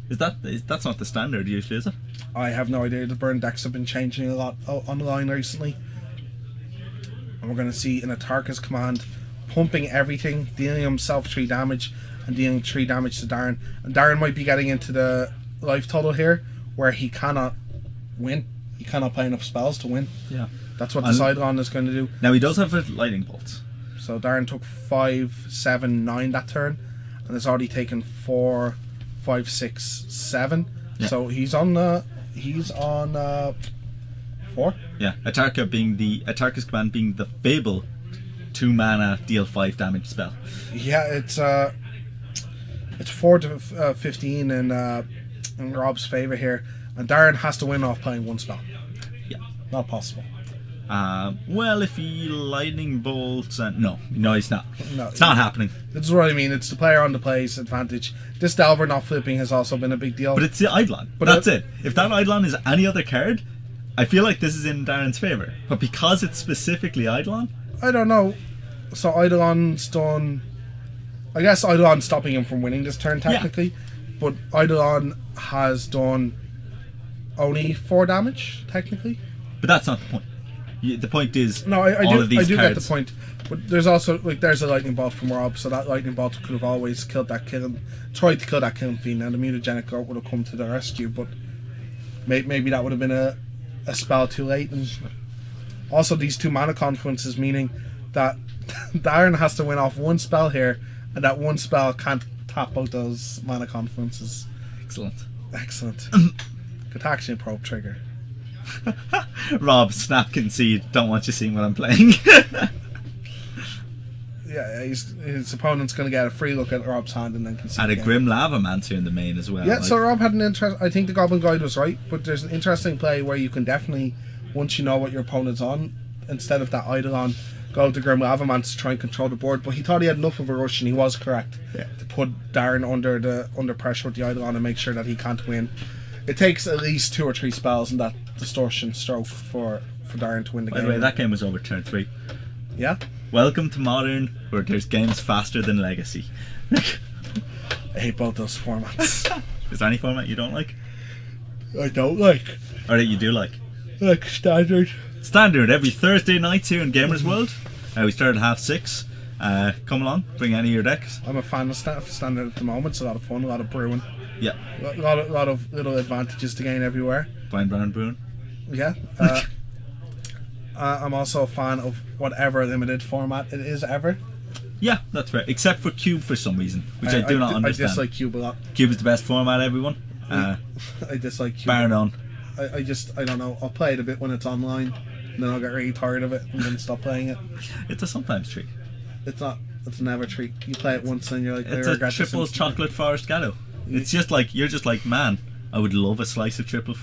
That's not the standard usually, is it? I have no idea. The burn decks have been changing a lot online recently. And we're going to see an Atarka's command pumping everything, dealing himself 3 damage and dealing 3 damage to Darren. And Darren might be getting into the life total here where he cannot win. He cannot play enough spells to win. Yeah. That's what this Eidolon is going to do. Now he does have a lightning bolt. So Darren took 5, 7, 9 that turn, and it's already taken 4, 5, 6, 7. Yeah. So he's on 4. Yeah, Atarka's command being the Fable 2 mana deal 5 damage spell. Yeah, it's 4 to 15 in Rob's favour here, and Darren has to win off playing 1 spell. Yeah, not possible. Well, if he lightning bolts and no, he's not. No, it's not happening. This is what I mean. It's the player on the play's advantage. This Delver not flipping has also been a big deal. But it's the Eidolon. But that's it. If that Eidolon is any other card, I feel like this is in Darren's favour. But because it's specifically Eidolon, I don't know. So Eidolon's done. I guess Eidolon's stopping him from winning this turn technically, but Eidolon has done only 4 damage technically. But that's not the point. The point is, no, I all do. of these I do cards. Get the point. But there's also there's a lightning bolt from Rob, so that lightning bolt could have always tried to kill that Killing Fiend, and the mutagenic goat would have come to the rescue. But maybe that would have been a spell too late. And also these 2 mana confluences, meaning that Darren has to win off 1 spell here, and that 1 spell can't tap out those mana confluences. Excellent. Gataxian Probe trigger. Rob, snap concede. Don't want you seeing what I'm playing. Yeah, his opponent's going to get a free look at Rob's hand and then concede. And a Grim Lava Mancer in the main as well. Yeah, so Rob had an interest. I think the Goblin Guide was right, but there's an interesting play where you can definitely, once you know what your opponent's on, instead of that Eidolon, go to Grim Lava Mancer to try and control the board. But he thought he had enough of a rush, and he was correct to put Darren under pressure with the Eidolon and make sure that he can't win. It takes at least 2 or 3 spells in that distortion stroke for Darren to win the game. By the way, that game was over turn 3. Yeah. Welcome to Modern, where there's games faster than Legacy. I hate both those formats. Is there any format you don't like? I don't like. Or that you do like? Like Standard. Standard, every Thursday night here in Gamersworld. We start at 6:30. Come along, bring any of your decks. I'm a fan of Standard at the moment. It's a lot of fun, a lot of brewing. Yeah. A lot of little advantages to gain everywhere. Blind Brown Brewing. Yeah. I'm also a fan of whatever limited format it is ever. Yeah, that's fair. Except for Cube for some reason, which I do not understand. I dislike Cube a lot. Cube is the best format, everyone. I dislike Cube. Bar none. I don't know. I'll play it a bit when it's online, and then I'll get really tired of it and then stop playing it. It's a sometimes treat. It's not. It's never a treat. You play it once and you're like, it's a triple chocolate forest gallo. It's just like you're just like, man, I would love a slice of triple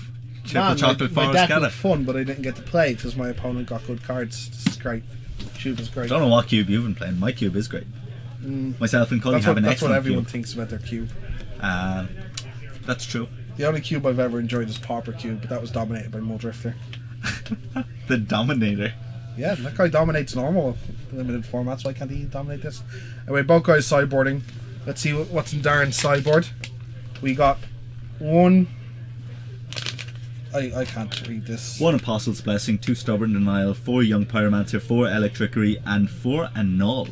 chocolate my forest deck gallo. was fun, but I didn't get to play because my opponent got good cards. This is great. Cube is great. I don't know what cube you've been playing. My cube is great. Myself and Cully have an excellent cube. That's what everyone thinks about their cube. That's true. The only cube I've ever enjoyed is Pauper Cube, but that was dominated by Muldrifter. The Dominator. Yeah, that guy dominates normal limited formats. Why can't he dominate this? Anyway, both guys sideboarding. Let's see what's in Darren's sideboard. We got 1. I can't read this. 1 Apostle's Blessing, 2 Stubborn Denial, 4 Young Pyromancer, 4 Electrickery, and 4 Annul.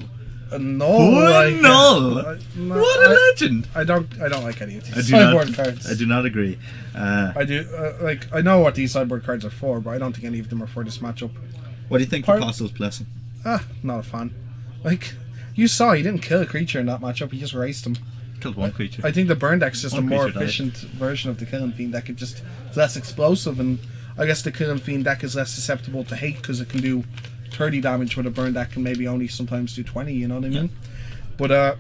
Annul? 4 Annul! What a legend! I don't like any of these sideboard cards. I do not agree. I do I know what these sideboard cards are for, but I don't think any of them are for this matchup. What do you think of Apostle's Blessing? Not a fan. Like, you saw he didn't kill a creature in that matchup, he just raced him. Killed one creature. I think the burn deck's just One a more creature died. efficient version of the Killing Fiend deck. It's less explosive, and I guess the Killing Fiend deck is less susceptible to hate because it can do 30 damage, where the burn deck can maybe only sometimes do 20. You know what I mean? But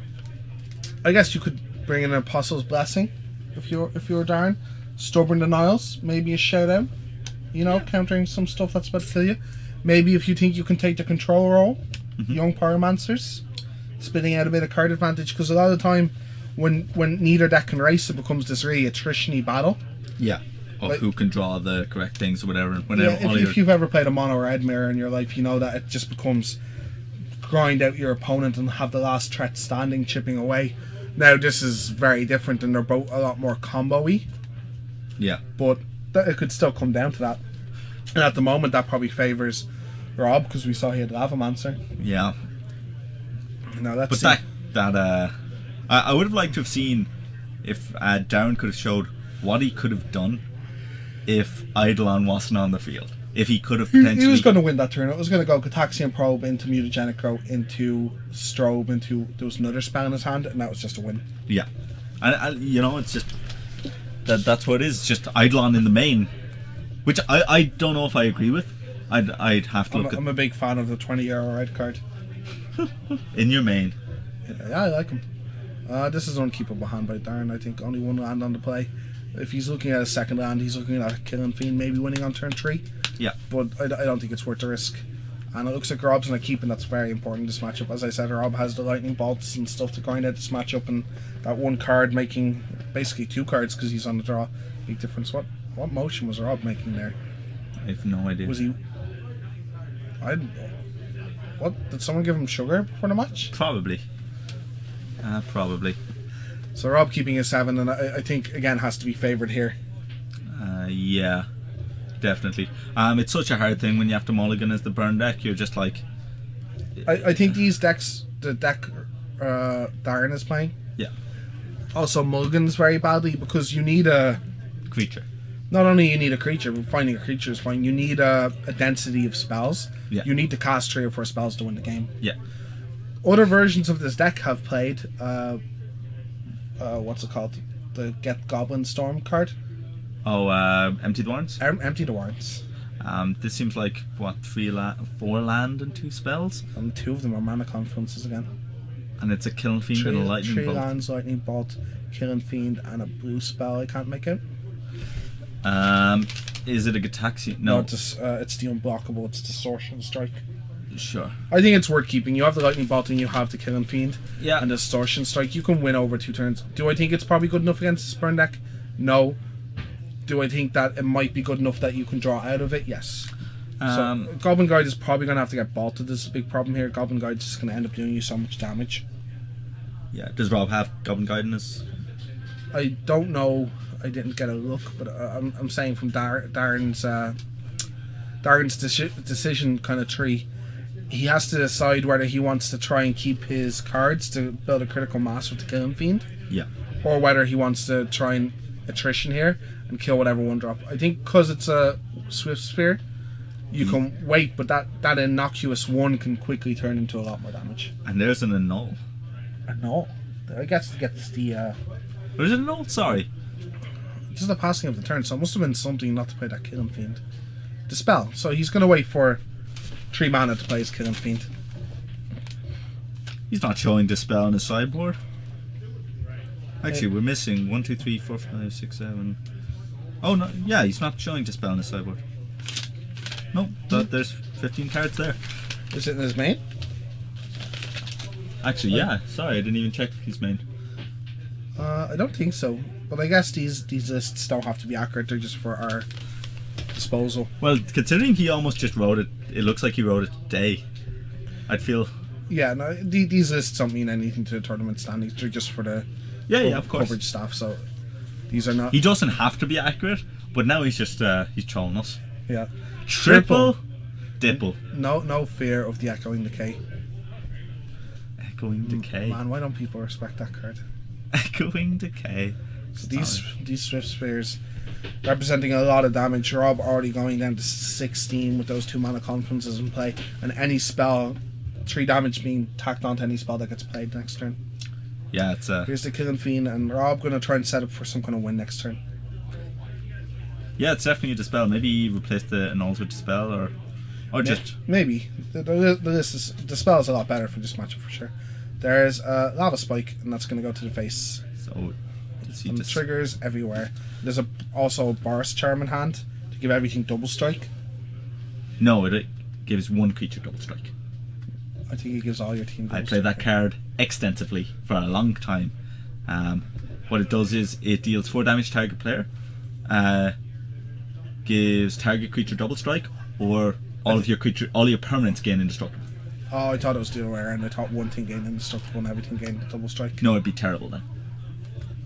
I guess you could bring in an Apostle's Blessing if you're Darren. Stubborn Denials, maybe a shout out. You know, countering some stuff that's about to kill you. Maybe if you think you can take the control role, Young Pyromancers, spitting out a bit of card advantage, because a lot of the time when neither deck can race, it becomes this really attrition-y battle. Yeah. Of Like- who can draw the correct things or whatever. Whenever Yeah, all if you've ever played a mono or red mirror in your life, you know that it just becomes grind out your opponent and have the last threat standing, chipping away. Now this is very different, and they're both a lot more combo-y, Yeah. but it could still come down to that. And at the moment, that probably favours Rob, because we saw he had Lavamancer. Yeah. Now let's But see. I would have liked to have seen if Darren could have showed what he could have done if Eidolon wasn't on the field. If he could have potentially... He was going to win that turn. It was going to go Gataxian Probe into Mutagenic Growth into Strobe into... There was another spell in his hand, and that was just a win. Yeah. And you know, it's just... That's what it is. Just Eidolon in the main. Which I don't know if I agree with. I'd have to look I'm a big fan of the 20-euro red card. in your main. Yeah, I like him. This is unkeepable hand by Darren. I think only one land on the play. If he's looking at a second land, he's looking at a Killing Fiend maybe winning on turn 3. Yeah. But I don't think it's worth the risk. And it looks like Rob's going to keep, and that's very important in this matchup. As I said, Rob has the lightning bolts and stuff to grind out this matchup, and that one card making basically 2 cards because he's on the draw. Big difference. What motion was Rob making there? I have no idea. Was he... What? Did someone give him sugar before the match? Probably. Probably. So Rob keeping his 7, and I think, again, has to be favoured here. Yeah. Definitely. It's such a hard thing when you have to mulligan as the burn deck. You're just like... I think these decks, the deck Darren is playing, Yeah. also mulligans very badly because you need a... Creature. Not only you need a creature, but finding a creature is fine. You need a density of spells. Yeah. You need to cast 3 or 4 spells to win the game. Yeah. Other versions of this deck have played, what's it called? The Get Goblin Storm card. Oh, Empty the Warrants? Empty the Warrants. This seems like, what, 4 land and 2 spells? And 2 of them are Mana Confluences again. And it's a Killing Fiend and a Lightning 3 Bolt. lands, Lightning Bolt, Killing Fiend, and a blue spell I can't make out. Is it a Gataxian? No, No. it's the unblockable, it's Distortion Strike. Sure. I think it's worth keeping. You have the Lightning Bolt and you have the Killing Fiend. Yeah. And the Distortion Strike. You can win over 2 turns. Do I think it's probably good enough against this burn deck? No. Do I think that it might be good enough that you can draw out of it? Yes. So Goblin Guide is probably going to have to get bolted. This is a big problem here. Goblin Guide is just going to end up doing you so much damage. Yeah. Does Rob have Goblin Guide in his... I don't know. I didn't get a look, but I'm saying from Darren's decision kind of tree, he has to decide whether he wants to try and keep his cards to build a critical mass with the Killing Fiend, Yeah. or whether he wants to try and attrition here and kill whatever 1-drop. I think because it's a Swift Spear, you can wait, but that innocuous 1 can quickly turn into a lot more damage. And there's an annul. No, I guess it gets the Or is it an annul? Sorry. just the passing of the turn, so it must have been something not to play that Killing Fiend. Dispel. So he's going to wait for 3 mana to play his Killing Fiend. He's not showing Dispel on his sideboard. Actually, we're missing 1, 2, 3, 4, 5, 6, 7. Oh, no. Yeah, he's not showing Dispel on his sideboard. No, there's 15 cards there. Is it in his main? Actually, yeah. Sorry, I didn't even check his main. I don't think so. But I guess these lists don't have to be accurate. They're just for our disposal. Well, considering he almost just wrote it, it looks like he wrote it today. I'd feel... Yeah, no, these lists don't mean anything to the tournament standings. They're just for the Yeah, of course. coverage staff. So these are not... He doesn't have to be accurate, but now he's just, he's trolling us. Yeah. Triple Dipple. No fear of the Echoing Decay. Echoing Decay. Man, why don't people respect that card? Echoing Decay. So these Swift Spears representing a lot of damage. Rob already going down to 16 with those 2 mana Confluences in play, and any spell, 3 damage being tacked onto any spell that gets played next turn. Yeah, it's Here's the Killing Fiend, and Rob going to try and set up for some kind of win next turn. yeah, it's definitely a dispel. Maybe replace the annuls with dispel, or just Maybe. The spell is a lot better for this matchup for sure. There's a Lava Spike, and that's going to go to the face. so. And triggers everywhere. There's also a Boris Charm in hand to give everything double strike. No, it gives one creature double strike. I think it gives all your team double I played strike. that card extensively for a long time. What it does is it deals 4 damage to target player, gives target creature double strike, or all your permanents gain indestructible. Oh, I thought it was the other way around. I thought one thing gained indestructible and everything gained double strike. No, it'd be terrible then.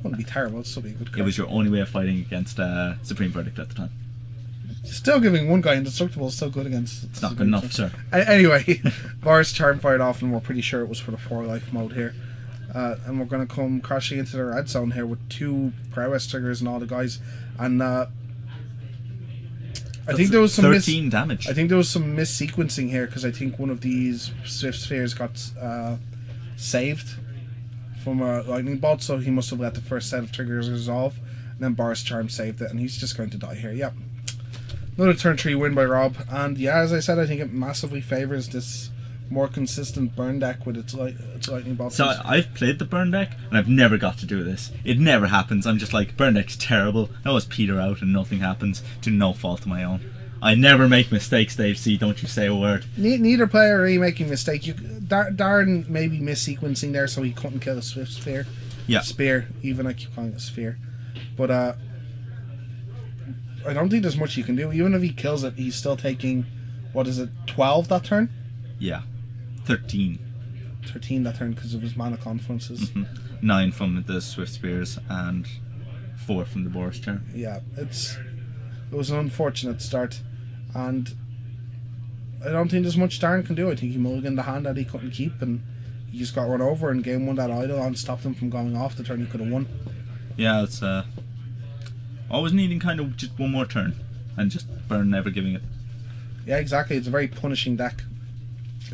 Wouldn't be terrible, it'd still be a good card. It was your only way of fighting against Supreme Verdict at the time. Still giving one guy indestructible is still good against. It's not good enough, sir. Anyway, Boris Charm fired off, and we're pretty sure it was for the 4-life mode here. And we're going to come crashing into the red zone here with 2 prowess triggers and all the guys. And I think there was some 13 damage. I think there was some missequencing here because I think one of these Swift Spheres got saved from a lightning bolt, so he must have let the first set of triggers resolve, and then Boris Charm saved it, and he's just going to die here. Yep. Another turn 3 win by Rob, and yeah, as I said, I think it massively favours this more consistent burn deck with its lightning bolt. So I've played the burn deck, and I've never got to do this. It never happens. I'm just like, burn deck's terrible. I always peter out and nothing happens, to no fault of my own. I never make mistakes, Dave C. Don't you say a word. Neither player really making mistake. Darren maybe missequencing there, so he couldn't kill a Swift Sphere. Yeah. Spear, even I keep calling it a sphere. But I don't think there's much you can do. Even if he kills it, he's still taking, 12 that turn? Yeah. 13. 13 that turn because of his mana confluences. 9 from the Swift Spears and 4 from the Boris Charm. Yeah, it was an unfortunate start, and I don't think there's much Darren can do. I think he mulliganed the hand that he couldn't keep, and he just got run over, and game 1 that Eidolon stopped him from going off the turn he could have won. Yeah, it's always needing kind of just one more turn, and just burn never giving it. Yeah, exactly. It's a very punishing deck,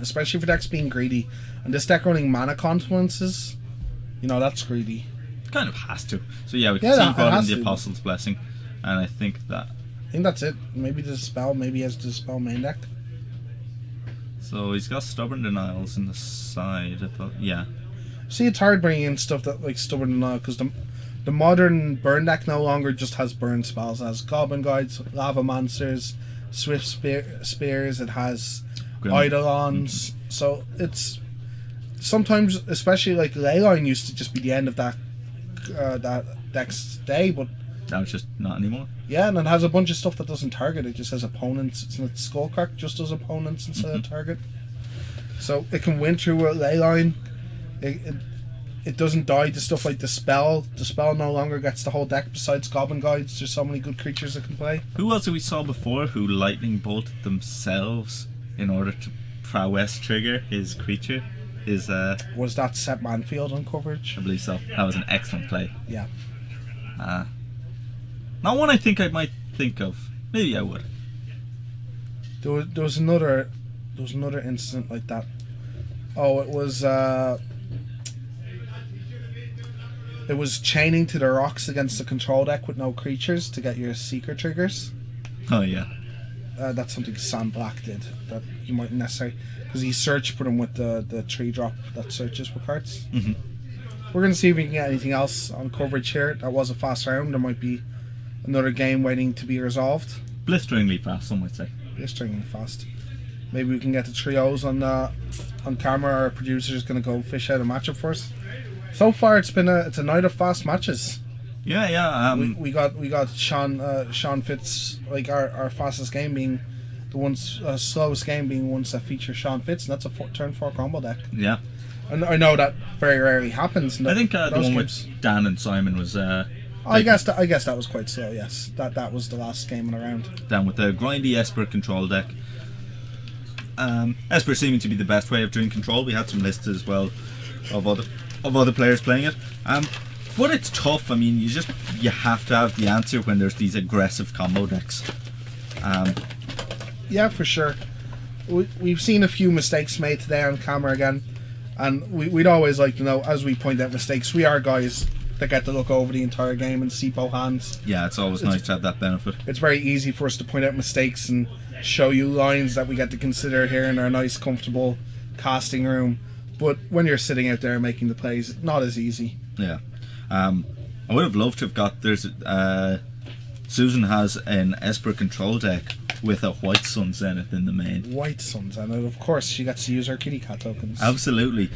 especially for decks being greedy. And this deck running mana confluences, that's greedy. Kind of has to. So yeah, we can Yeah, see it brought in has the to. Apostle's Blessing, and I think that's it. Maybe the spell. Maybe he has the spell main deck. so. He's got Stubborn Denials in the side. I thought, yeah. See, it's hard bringing in stuff that like Stubborn Denial because the modern burn deck no longer just has burn spells. It has Goblin Guides, Lava Monsters, Swift Spears. It has Eidolons. So it's sometimes, especially like Leyline used to just be the end of that deck's day, but Now it's just not anymore. yeah, and it has a bunch of stuff that doesn't target. It just has opponents. It's not Skullcrack, just does opponents instead of target. So it can win through a Leyline. It doesn't die to stuff like the spell. The spell no longer gets the whole deck besides Goblin Guides. There's so many good creatures it can play. Who was it we saw before who lightning bolted themselves in order to prowess trigger his creature? Was that Set Manfield on coverage? I believe so. That was an excellent play. Yeah. Not one I think I might think of. Maybe I would. There was another incident like that. Oh, it was chaining to the rocks against the control deck with no creatures to get your Seeker triggers. Oh yeah. That's something Sam Black did that you might necessarily, because he searched for them with the tree drop that searches for cards. We're going to see if we can get anything else on coverage here. That was a fast round. There might be another game waiting to be resolved. Blisteringly fast, some might say. Blisteringly fast. Maybe we can get the trios on camera. Our producer is going to go fish out a matchup for us. So far, it's a night of fast matches. Yeah. We got Sean Fitz, like our fastest game being the one's slowest game being ones that feature Sean Fitz, and that's a turn 4 combo deck. Yeah. And I know that very rarely happens. I think the one with Dan and Simon was. I guess that was quite slow. Yes, that was the last game in the round. Down with the grindy Esper control deck. Esper seeming to be the best way of doing control. We had some lists as well of other players playing it. But it's tough. I mean, you have to have the answer when there's these aggressive combo decks. Yeah, for sure. We've seen a few mistakes made today on camera again. And we'd always like to know, as we point out mistakes, we are guys that get to look over the entire game and see both hands. Yeah, it's always nice to have that benefit. It's very easy for us to point out mistakes and show you lines that we get to consider here in our nice, comfortable casting room. But when you're sitting out there making the plays, it's not as easy. Yeah. I would have loved to have got... Susan has an Esper control deck with a White Sun Zenith in the main. White Suns, and of course she gets to use her kitty cat tokens. Absolutely.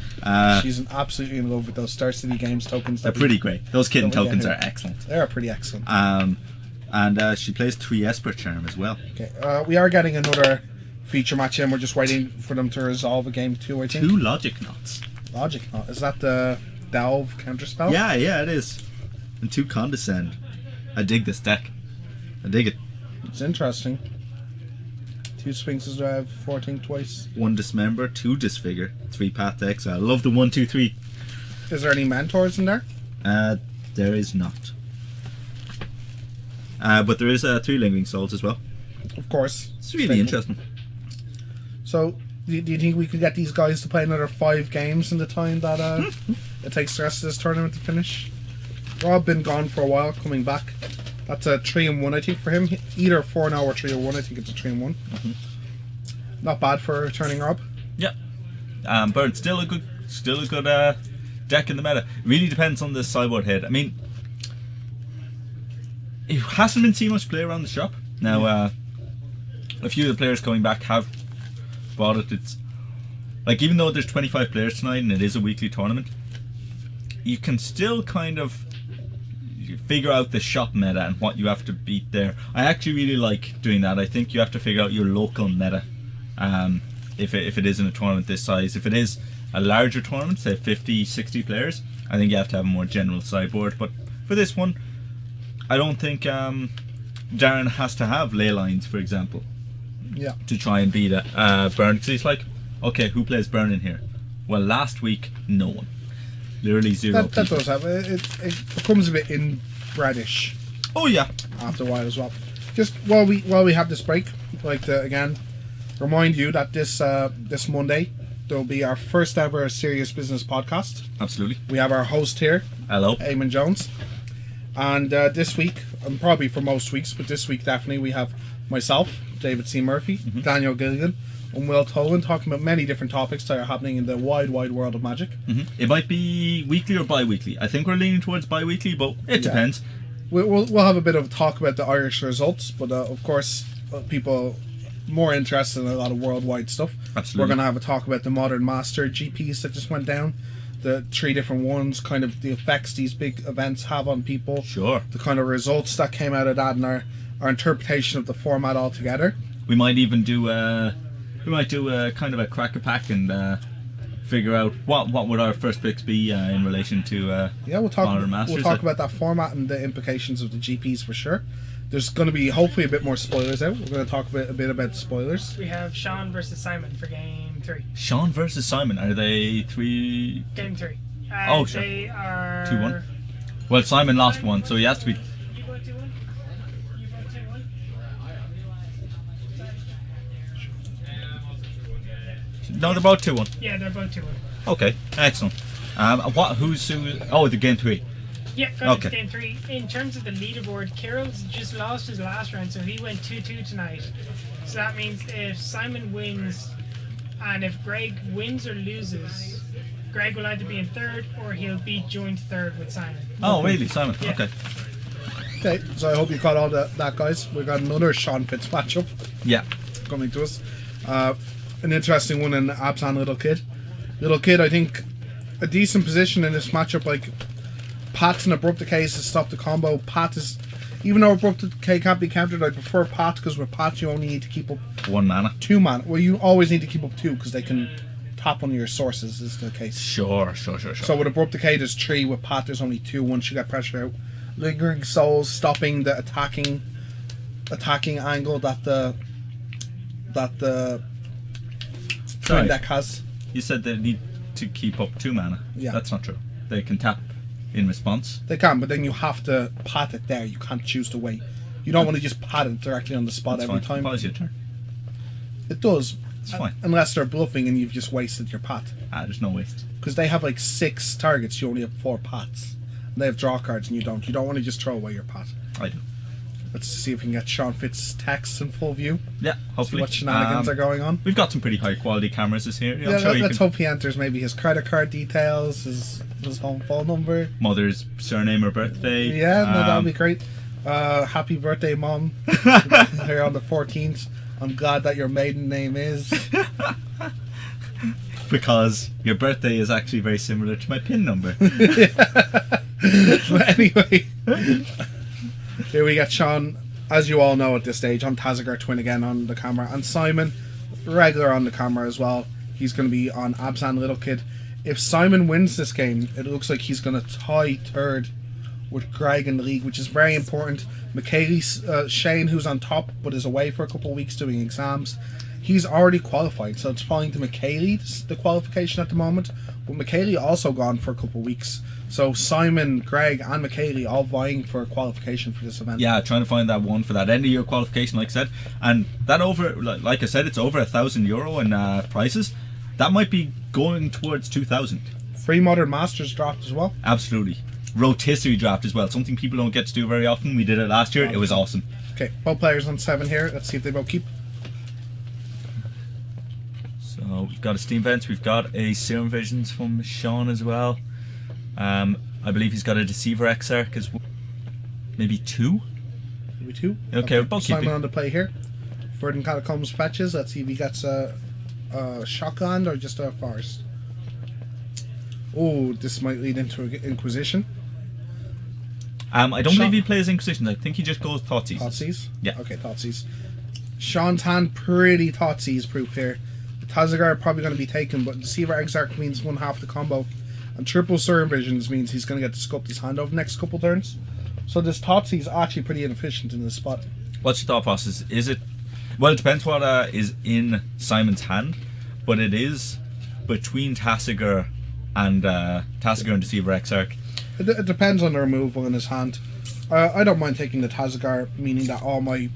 She's absolutely in love with those Star City Games tokens. They're pretty great. Those kitten tokens are excellent. They're pretty excellent. And she plays 3 Esper Charm as well. Okay, we are getting another feature match in. We're just waiting for them to resolve a game 2, I think. 2 Logic Knots. Logic Knot. Is that the Delve counterspell? Yeah, it is. And 2 Condescend. I dig this deck. I dig it. It's interesting. 2 Sphinxes drive, 14 twice. 1 Dismember, 2 Disfigure, 3 Path to Exile. I love the 1, 2, 3. Is there any mentors in there? There is not. But there is 3 Lingering Souls as well. Of course. It's really interesting. So, do you think we could get these guys to play another 5 games in the time that it takes the rest of this tournament to finish? Rob been gone for a while, coming back. That's a 3-1, I think, for him. Either 4-0 or 3-1. I think it's a 3-1. Not bad for returning Rob. Yeah. But still a good deck in the meta. It really depends on the sideboard head. I mean, it hasn't been seen much play around the shop. Now, a few of the players coming back have bought it. It's like, even though there's 25 players tonight and it is a weekly tournament, you can still kind of figure out the shop meta and what you have to beat there. I actually really like doing that. I think you have to figure out your local meta if it is in a tournament this size. If it is a larger tournament, say 50, 60 players, I think you have to have a more general sideboard. But for this one, I don't think Darren has to have ley lines, for example, to try and beat Burn, because he's like, okay, who plays Burn in here? Well, last week, no one. Literally 0 That does happen. It becomes a bit inbredish. Oh yeah. After a while as well. Just while we have this break, I'd like to again remind you that this Monday there'll be our first ever Serious Business podcast. Absolutely. We have our host here. Hello. Eamon Jones. And this week, and probably for most weeks, but this week definitely, we have myself, David C. Murphy, Daniel Gilligan, and Will Tolan talking about many different topics that are happening in the wide world of Magic. It might be weekly or bi-weekly. I think we're leaning towards bi-weekly, but it depends. We'll have a bit of talk about the Irish results, but of course, people more interested in a lot of worldwide stuff. Absolutely. We're going to have a talk about the Modern Master GPs that just went down, the 3 different ones, kind of the effects these big events have on people. Sure. The kind of results that came out of that, and our interpretation of the format altogether. We might even do kind of a crack a pack and figure out what would our first picks be in relation to we'll talk Modern Masters. We'll talk about that format and the implications of the GPs for sure. There's going to be hopefully a bit more spoilers out. We're going to talk a bit about spoilers. We have Sean versus Simon for game 3. Sean versus Simon. Are they 3? Game 3. Oh, sure. They are 2-1. Well, Simon lost 1, so he has to be. You vote 2-1. You vote 2-1. No, they're both 2-1. Yeah, they're both 2-1. Okay, excellent. Who's oh, the game 3. Yeah, going Okay. to game 3. In terms of the leaderboard, Kyril's just lost his last round, so he went 2-2 tonight. So that means if Simon wins, and if Greg wins or loses, Greg will either be in 3rd or he'll be joint 3rd with Simon. Oh, really, Simon? Yeah. Okay. Okay, so I hope you caught all that, guys. We've got another Sean Fitz matchup Yeah. coming to us. An interesting one in Absan Little Kid. Little Kid, I think, a decent position in this matchup. Like, Pat's and Abrupt Decay to stop the combo. Pat is, even though Abrupt Decay can't be countered, I prefer Pat, because with Pat you only need to keep up 1 mana. 2 mana. Well, you always need to keep up 2 because they can tap one of your sources, is the case. Sure. So with Abrupt Decay there's 3, with Pat there's only 2 once you get pressure out. Lingering Souls, stopping the attacking angle that the twin deck has. You said they need to keep up 2 mana. Yeah. That's not true. They can tap in response. They can, but then you have to pat it there. You can't choose to wait. You don't want to just pat it directly on the spot That's every fine. time. Pause your turn. It does, It's fine. Unless they're bluffing and you've just wasted your pot. There's no waste. Because they have like 6 targets, you only have 4 pots. And they have draw cards and you don't. You don't want to just throw away your pot. I do. Let's see if we can get Sean Fitz's text in full view. Yeah, hopefully. See what shenanigans are going on. We've got some pretty high quality cameras this here. Yeah, let's hope he enters maybe his credit card details, his home phone number. Mother's surname or birthday. Yeah, no, that would be great. Happy birthday, Mom. Here on the 14th. I'm glad that your maiden name is... Because your birthday is actually very similar to my PIN number. But anyway... Here we get Sean, as you all know at this stage, on Tazagar Twin again on the camera, and Simon, regular on the camera as well. He's going to be on Abzan Little Kid. If Simon wins this game, it looks like he's going to tie third with Greg in the league, which is very important. McKaylee, Shane, who's on top but is away for a couple of weeks doing exams, he's already qualified, so it's falling to McKaylee, the qualification at the moment. But McKaylee also gone for a couple of weeks. So Simon, Greg and McKaylee all vying for a qualification for this event. Yeah, trying to find that one for that end of year qualification, like I said. And that over, like I said, it's over €1,000 in prices. That might be going towards 2,000. Free Modern Masters dropped as well. Absolutely. Rotisserie draft as well. Something people don't get to do very often. We did it last year. It was awesome. Okay, both players on 7 here. Let's see if they both keep. So we've got a Steam Vents. We've got a Serum Visions from Sean as well. I believe he's got a Deceiver Exarch as well. Maybe 2? Maybe 2? Okay, we're both Simon keeping. on the play here. Verdant Catacombs fetches. Let's see if he gets a Shockland or just a Forest. Oh, this might lead into an Inquisition. I don't believe he plays Inquisition. I think he just goes Thoughtseize. Thoughtseize? Yeah. Okay, Thoughtseize. Sean's hand pretty Thoughtseize proof here. The Tazagar are probably going to be taken, but Deceiver Exarch means 1/2 the combo. And triple Serum Visions means he's going to get to sculpt his hand over the next couple turns. So this Thoughtseize is actually pretty inefficient in this spot. What's your thought process? Is it... Well, it depends what is in Simon's hand, but it is between Tazagar and Deceiver Exarch. It depends on the removal in his hand. I don't mind taking the Tazagar, meaning that all my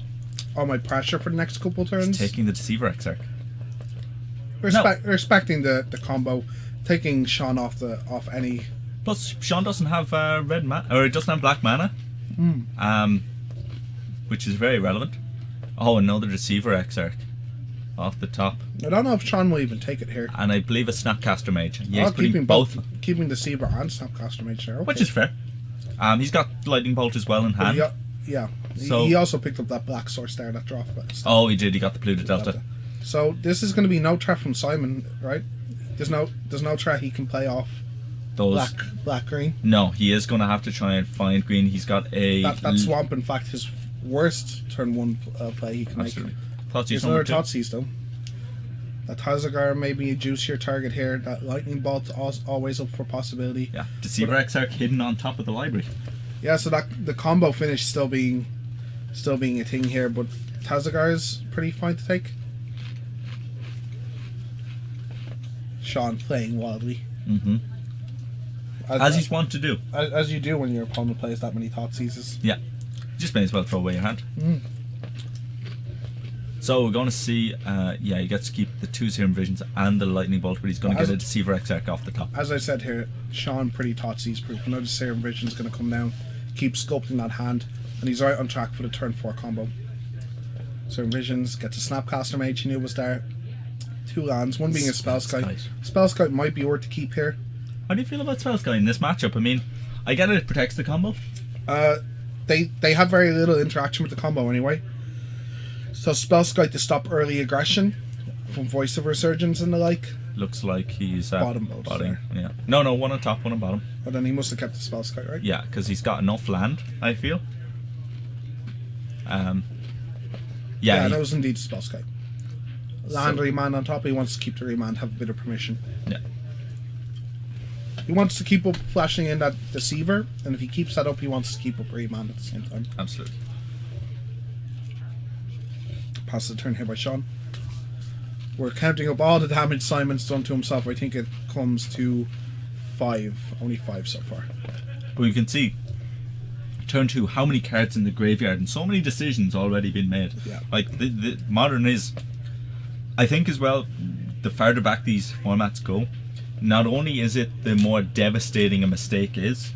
pressure for the next couple turns. Taking the Deceiver Exarch. Respecting the combo, taking Sean off any. Plus, Sean doesn't have red mana, or he doesn't have black mana, which is very relevant. Oh, another Deceiver Exarch off the top. I don't know if Sean will even take it here. And I believe a Snapcaster Mage. Yeah, he's putting keeping Deceiver and Snapcaster Mage there, okay. Which is fair. He's got Lightning Bolt as well in hand. Yeah. So, he also picked up that black source there that dropped. Oh, he did. He got the Polluted Delta. So this is going to be no threat from Simon, right? There's no threat he can play off. Those black green. No, he is going to have to try and find green. He's got a that swamp. In fact, his worst turn 1 play he can absolutely. make. Thoughtseize another Thoughtseize though. That Tazagar may be a juicier target here. That Lightning Bolt always up for possibility. Yeah, Deceiver Exarch hidden on top of the library. Yeah, so that the combo finish still being a thing here, but Tazagar is pretty fine to take. Sean playing wildly. Mm-hmm. As he's wont to do. As you do when your opponent plays that many Thoughtseizes. Yeah. Just may as well throw away your hand. So we're going to see, he gets to keep the 2 Serum Visions and the Lightning Bolt, but he's going to get a Deceiver Exarch off the top. As I said here, Sean pretty Thoughtseize proof. Another Serum Vision is going to come down, keep sculpting that hand, and he's right on track for the turn 4 combo. Serum Visions, gets a Snapcaster Mage, he knew was there. 2 lands, one being a Spellskite. Spellskite might be worth to keep here. How do you feel about Spellskite in this matchup? I mean, I get it protects the combo. They have very little interaction with the combo anyway. So Spellskite to stop early aggression from Voice of Resurgence and the like. Looks like he's bottom both. Yeah. No, one on top, one on bottom. But then he must have kept the Spellskite, right? Yeah, because he's got enough land, I feel. That was indeed a Spellskite. Land remand on top, he wants to keep the remand, have a bit of permission. Yeah. He wants to keep up flashing in that Deceiver, and if he keeps that up, he wants to keep up remand at the same time. Absolutely. Pass the turn here by Sean. We're counting up all the damage Simon's done to himself. I think it comes to 5. Only 5 so far. But you can see, turn 2, how many cards in the graveyard, and so many decisions already been made. Yeah. Like, the Modern is I think as well, the farther back these formats go, not only is it the more devastating a mistake is,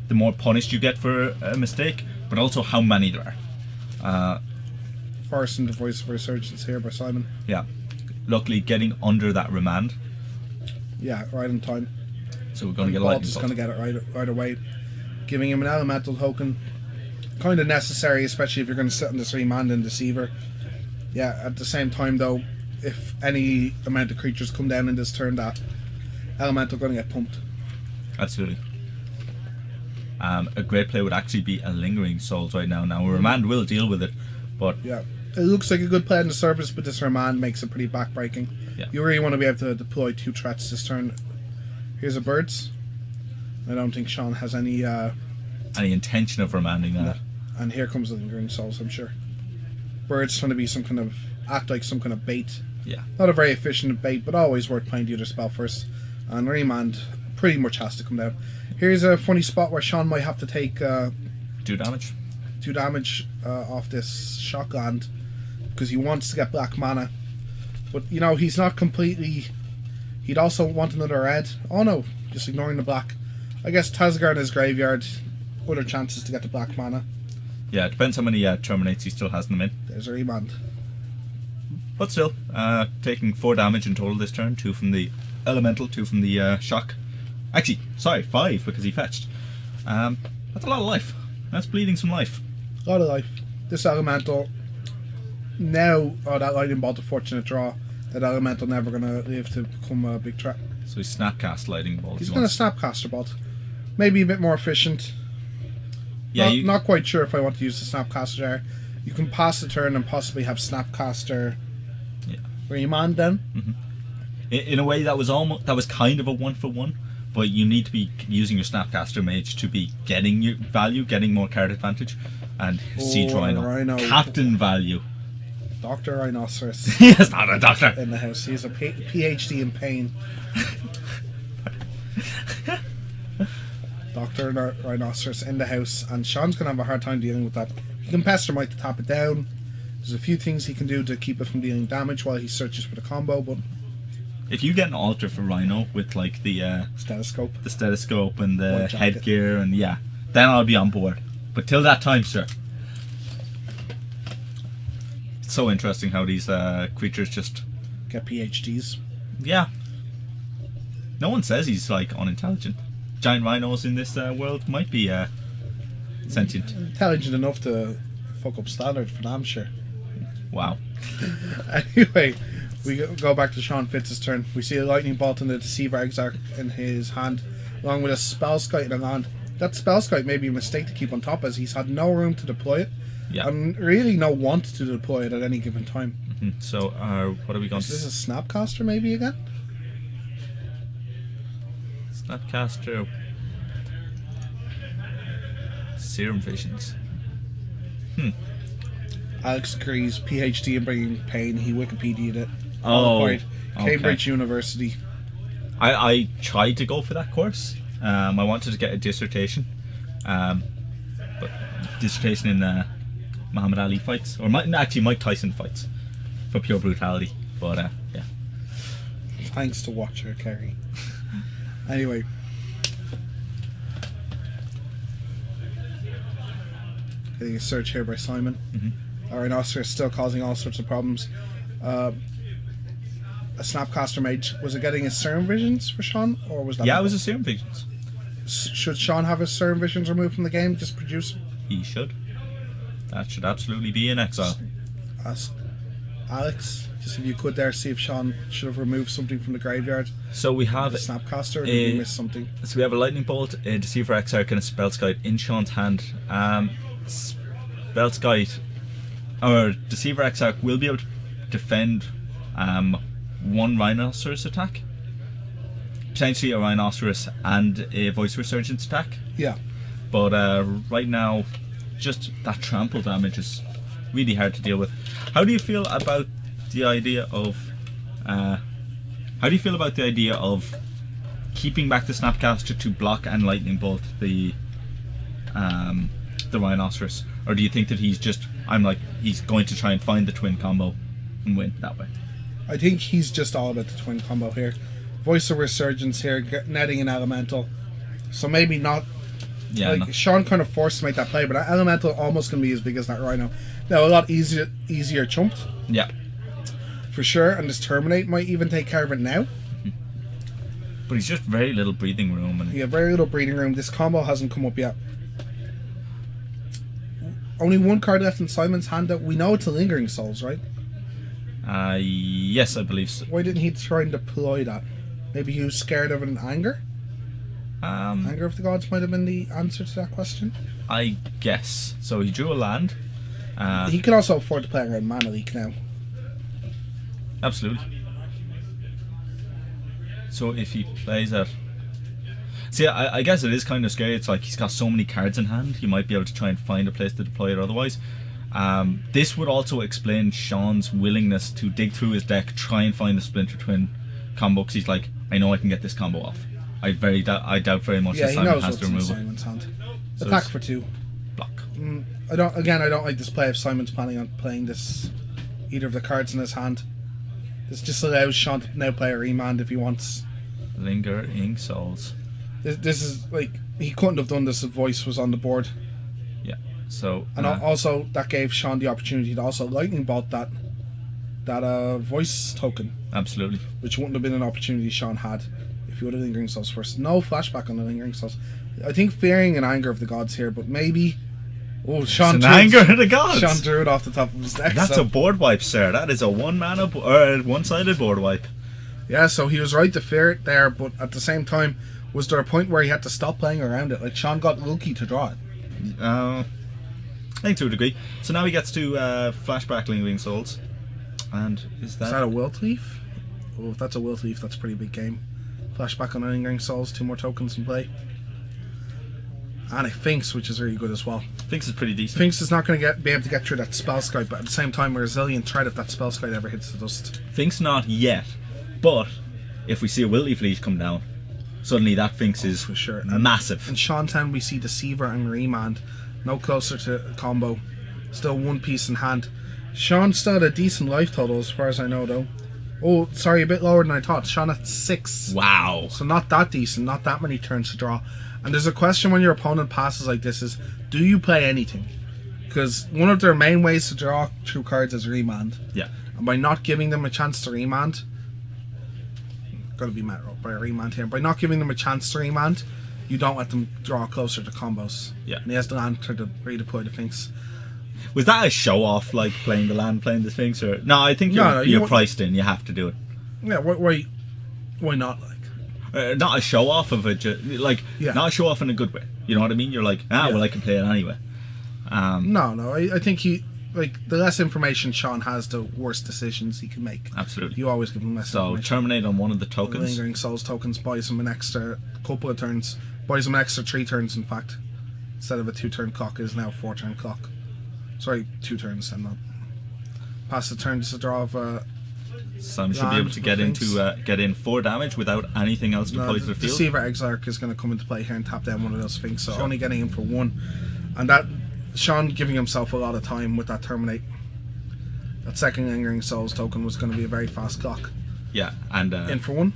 the more punished you get for a mistake, but also how many there are. First in the voice of resurgence here by Simon. Yeah, luckily getting under that remand, Yeah, right on time. so we're going to get a Bolt lightning is bolt. going to get it right away. Giving him an elemental token. Kind of necessary, especially if you're going to sit on this remand and deceiver. Yeah, at the same time though, if any amount of creatures come down in this turn, that elemental going to get pumped. Absolutely. A great play would actually be a Lingering Souls right now. Now, Remand will deal with it, but Yeah, it looks like a good play on the surface, but this remand makes it pretty backbreaking. Yeah. You really want to be able to deploy 2 threats this turn. Here's a birds. I don't think Sean has any. any intention of remanding that. And here comes the Lingering Souls, I'm sure. Birds trying to be some kind of act like some kind of bait. Yeah. Not a very efficient bait, but always worth playing the other spell first. And remand pretty much has to come down. Here's a funny spot where Sean might have to take 2 damage. 2 damage off this shock land because he wants to get black mana, but you know he's not completely. He'd also want another red. Oh no, just ignoring the black. I guess Tazgar in his graveyard, other chances to get the black mana. Yeah, it depends how many terminates he still has them in. There's a remand. But still, taking 4 damage in total this turn. 2 from the elemental, 2 from the shock. Actually, sorry, 5 because he fetched. That's a lot of life. That's bleeding some life. A lot of life. This elemental. Now, that lightning bolt, a fortunate draw. That elemental never gonna live to become a big threat. So he snapcast lightning bolt. He's He gonna wants- snapcaster bolt. Maybe a bit more efficient. Yeah, Not quite sure if I want to use the Snapcaster there. You can pass the turn and possibly have Snapcaster Yeah. remand then. in a way that was kind of a 1-for-1, but you need to be using your Snapcaster Mage to be getting your value, getting more card advantage, and Siege Rhino. Captain value. Dr. Rhinoceros He is not a doctor. in the house. He has a PhD in pain. Dr. Rhinoceros in the house, and Sean's going to have a hard time dealing with that. He can Pester Mite to tap it down. There's a few things he can do to keep it from dealing damage while he searches for the combo, but If you get an altar for Rhino with like the stethoscope. stethoscope and the White jacket. headgear, and yeah, then I'll be on board. But till that time, sir. It's so interesting how these creatures just, Get PhDs. yeah. No one says he's like unintelligent. Giant rhinos in this world might be sentient. Intelligent enough to fuck up standard for damn sure. Wow. Anyway, we go back to Sean Fitz's turn. We see a lightning bolt and the Deceiver Exarch in his hand, along with a Spellskite in the hand. That Spellskite may be a mistake to keep on top, as he's had no room to deploy it, Yeah. and really no want to deploy it at any given time. So, what are we going Is to... this a Snapcaster maybe again? Snapcaster... Serum Visions. Alex agrees. PhD in bringing pain. He Wikipedia'd it. Oh, Qualified. okay. Cambridge University. I tried to go for that course. I wanted to get a dissertation. But dissertation in Muhammad Ali fights. Or actually Mike Tyson fights. For pure brutality. But, yeah. Thanks to Watcher Kerry. Anyway. Getting a search here by Simon. Our Rhinoceros still causing all sorts of problems. A Snapcaster Mage. Was it getting his Serum Visions for Sean? Or was that... Yeah, it was a Serum Visions. Should Sean have his Serum Visions removed from the game? Just produce? He should. That should absolutely be in exile. Ask Alex. Just if you could there, see if Sean should have removed something from the graveyard. So we have... The Snapcaster, or did we miss something? So we have a Lightning Bolt, a Deceiver Exarch, and a Spellskite in Sean's hand. Spellskite, or Deceiver Exarch, will be able to defend one Rhinoceros attack. Potentially a Rhinoceros and a Voice Resurgence attack. Yeah. But right now, just that trample damage is really hard to deal with. How do you feel about the idea of... keeping back the Snapcaster to block and Lightning Bolt the Rhinoceros, or do you think that he's going to try and find the twin combo and win that way? I think he's just all about the twin combo here. Voice of Resurgence here, netting an Elemental. So maybe not. Yeah, like no. Sean kind of forced to make that play, but that Elemental almost going to be as big as that Rhino. Now, a lot easier chumped. Yeah. For sure, and this Terminate might even take care of it now. But he's just very little breathing room. And Yeah, very little breathing room. This combo hasn't come up yet. Only one card left in Simon's hand. That we know it's a Lingering Souls, right? Yes, I believe so. Why didn't he try and deploy that? Maybe he was scared of an Anger? Anger of the Gods might have been the answer to that question. I guess. So he drew a land. He could also afford to play around Mana Leak now. Absolutely. So if he plays it... See, I guess it is kind of scary. It's like he's got so many cards in hand, he might be able to try and find a place to deploy it otherwise. This would also explain Sean's willingness to dig through his deck, try and find the Splinter Twin combo, because he's like, I know I can get this combo off. I doubt very much Yeah, that he Simon knows has what's to in remove it. Simon's hand. So Attack it's for 2. Block. I don't like this play if Simon's planning on playing this either of the cards in his hand. This just allows Sean to now play a remand if he wants. Lingering Souls. This is like he couldn't have done this if Voice was on the board. Yeah. So And also that gave Sean the opportunity to also Lightning Bolt that Voice token, absolutely. which wouldn't have been an opportunity Sean had if he would have Lingering Souls first. No flashback on the Lingering Souls. I think fearing an Anger of the Gods here, but maybe. Oh, Sean! It's an Anger of the Gods. Sean drew it off the top of his deck. That's so. a board wipe, sir. That is a one-sided board wipe. Yeah, so he was right to fear it there, but at the same time, was there a point where he had to stop playing around it? Like Sean got lucky to draw it. I think to a degree. So now he gets to flashback Lingering Souls. And is that a Will Leaf? Oh, if that's a Will Leaf, that's a pretty big game. Flashback on Lingering Souls, 2 more tokens in play. And a Finks, which is really good as well. Finks is pretty decent. Finks is not going to be able to get through that Spell Sky, but at the same time, a resilient threat if that Spell Sky ever hits the dust. Finks not yet, but if we see a Will Leaf Leash come down, suddenly that Finks is for sure. massive. In Sean 10, we see Deceiver and Remand. No closer to a combo. Still one piece in hand. Sean still had a decent life total as far as I know, though. Oh, sorry, a bit lower than I thought. Sean at 6. Wow. So not that decent, not that many turns to draw. And there's a question when your opponent passes like this is, do you play anything? Because one of their main ways to draw true cards is remand. Yeah. And by not giving them a chance to remand, got to be met by a remand here. By not giving them a chance to remand, you don't let them draw closer to combos. Yeah. And he has the land to redeploy the Finks. Was that a show off, like playing the land, playing the Sphinx? Or no, I think you're priced in. You have to do it. Yeah, why not? Like, not a show off of it, not a show off in a good way. You know what I mean? You're like, well, I can play it anyway. No, I think the less information Sean has, the worse decisions he can make. Absolutely. You always give him less So information. terminate on one of the tokens. Lingering Souls tokens buys him an extra couple of turns. Buys him an extra 3 turns, in fact. Instead of a 2-turn clock, it is now a 4-turn clock. Sorry, 2 turns then not. Pass the turn to draw of Simon should be able to get in 4 damage without anything else deployed to the field. Deceiver Exarch is going to come into play here and tap down one of those Sphinx, so only getting him for 1. And that Sean giving himself a lot of time with that Terminate. That second Lingering Souls token was going to be a very fast clock. Yeah, and in for 1.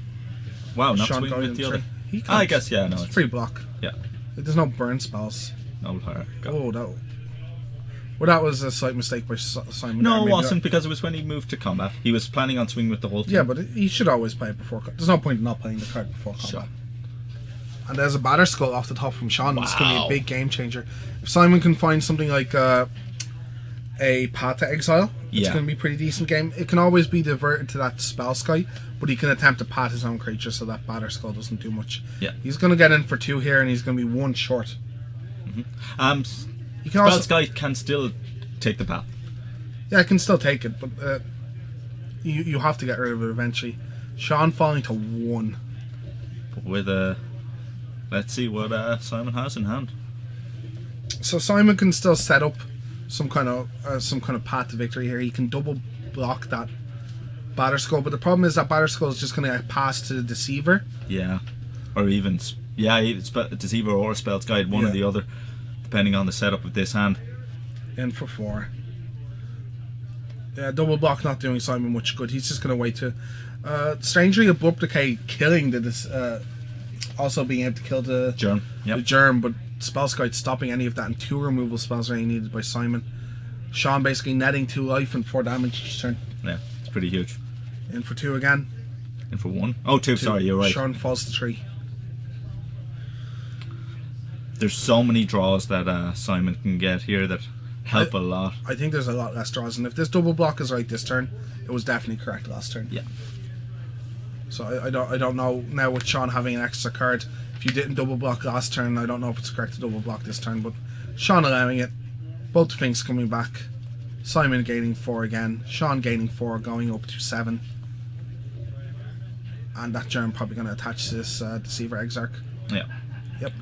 Wow, not Sean swing with the other. I guess it's free block. Yeah. There's no burn spells. No higher. That was a slight mistake by Simon. No, it wasn't, because it was when he moved to combat. He was planning on swinging with the whole team. Yeah, but he should always play it before. There's no point in not playing the card before combat. Sure. And there's a Batter Skull off the top from Sean. Wow. It's going to be a big game changer. If Simon can find something like a Path to Exile, it's going to be a pretty decent game. It can always be diverted to that Spell Sky, but he can attempt to pat his own creature so that Batter Skull doesn't do much. Yeah. He's going to get in for 2 here, and he's going to be 1 short. Mm-hmm. Spell Sky can still take the path. Yeah, I can still take it, but you have to get rid of it eventually. Sean falling to 1. But with let's see what Simon has in hand. So Simon can still set up some kind of path to victory here. He can double block that Batter Skull, but the problem is that Batter Skull is just going to get passed to the Deceiver. Yeah, or even Deceiver or Spell Sky, one or the other, depending on the setup of this hand. In for 4. Yeah, double block not doing Simon much good. He's just going to wait to... strangely, Abrupt Decay killing also being able to kill the Germ. Yep. the germ, but Spellskite stopping any of that, and 2 removal spells are only needed by Simon. Sean basically netting 2 life and 4 damage each turn. Yeah, it's pretty huge. In for 2 again. In for 1. Oh, 2. Sorry, you're right. Sean falls to 3. There's so many draws that Simon can get here that help a lot. I think there's a lot less draws, and if this double block is right this turn, it was definitely correct last turn. Yeah. So I don't know now with Sean having an extra card. If you didn't double block last turn, I don't know if it's correct to double block this turn, but Sean allowing it. Both things coming back. Simon gaining 4 again. Sean gaining 4, going up to 7. And that germ probably going to attach to this Deceiver Exarch. Yeah. Yep.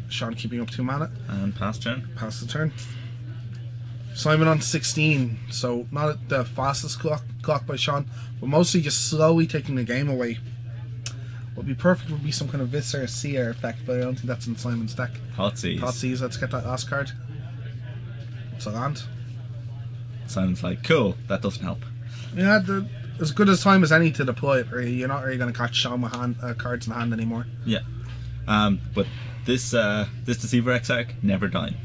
Sean keeping up 2 mana. And pass turn. Pass the turn. Simon on 16, so not at the fastest clock by Sean, but mostly just slowly taking the game away. What would be perfect would be some kind of Viscera Seer effect, but I don't think that's in Simon's deck. Thoughtseize. Thoughtseize, let's get that last card. It's a land. Sounds like, cool, that doesn't help. Yeah, as good as time as any to deploy it, really. You're not really going to catch Sean with cards in hand anymore. Yeah. But this Deceiver Exarch, never dying.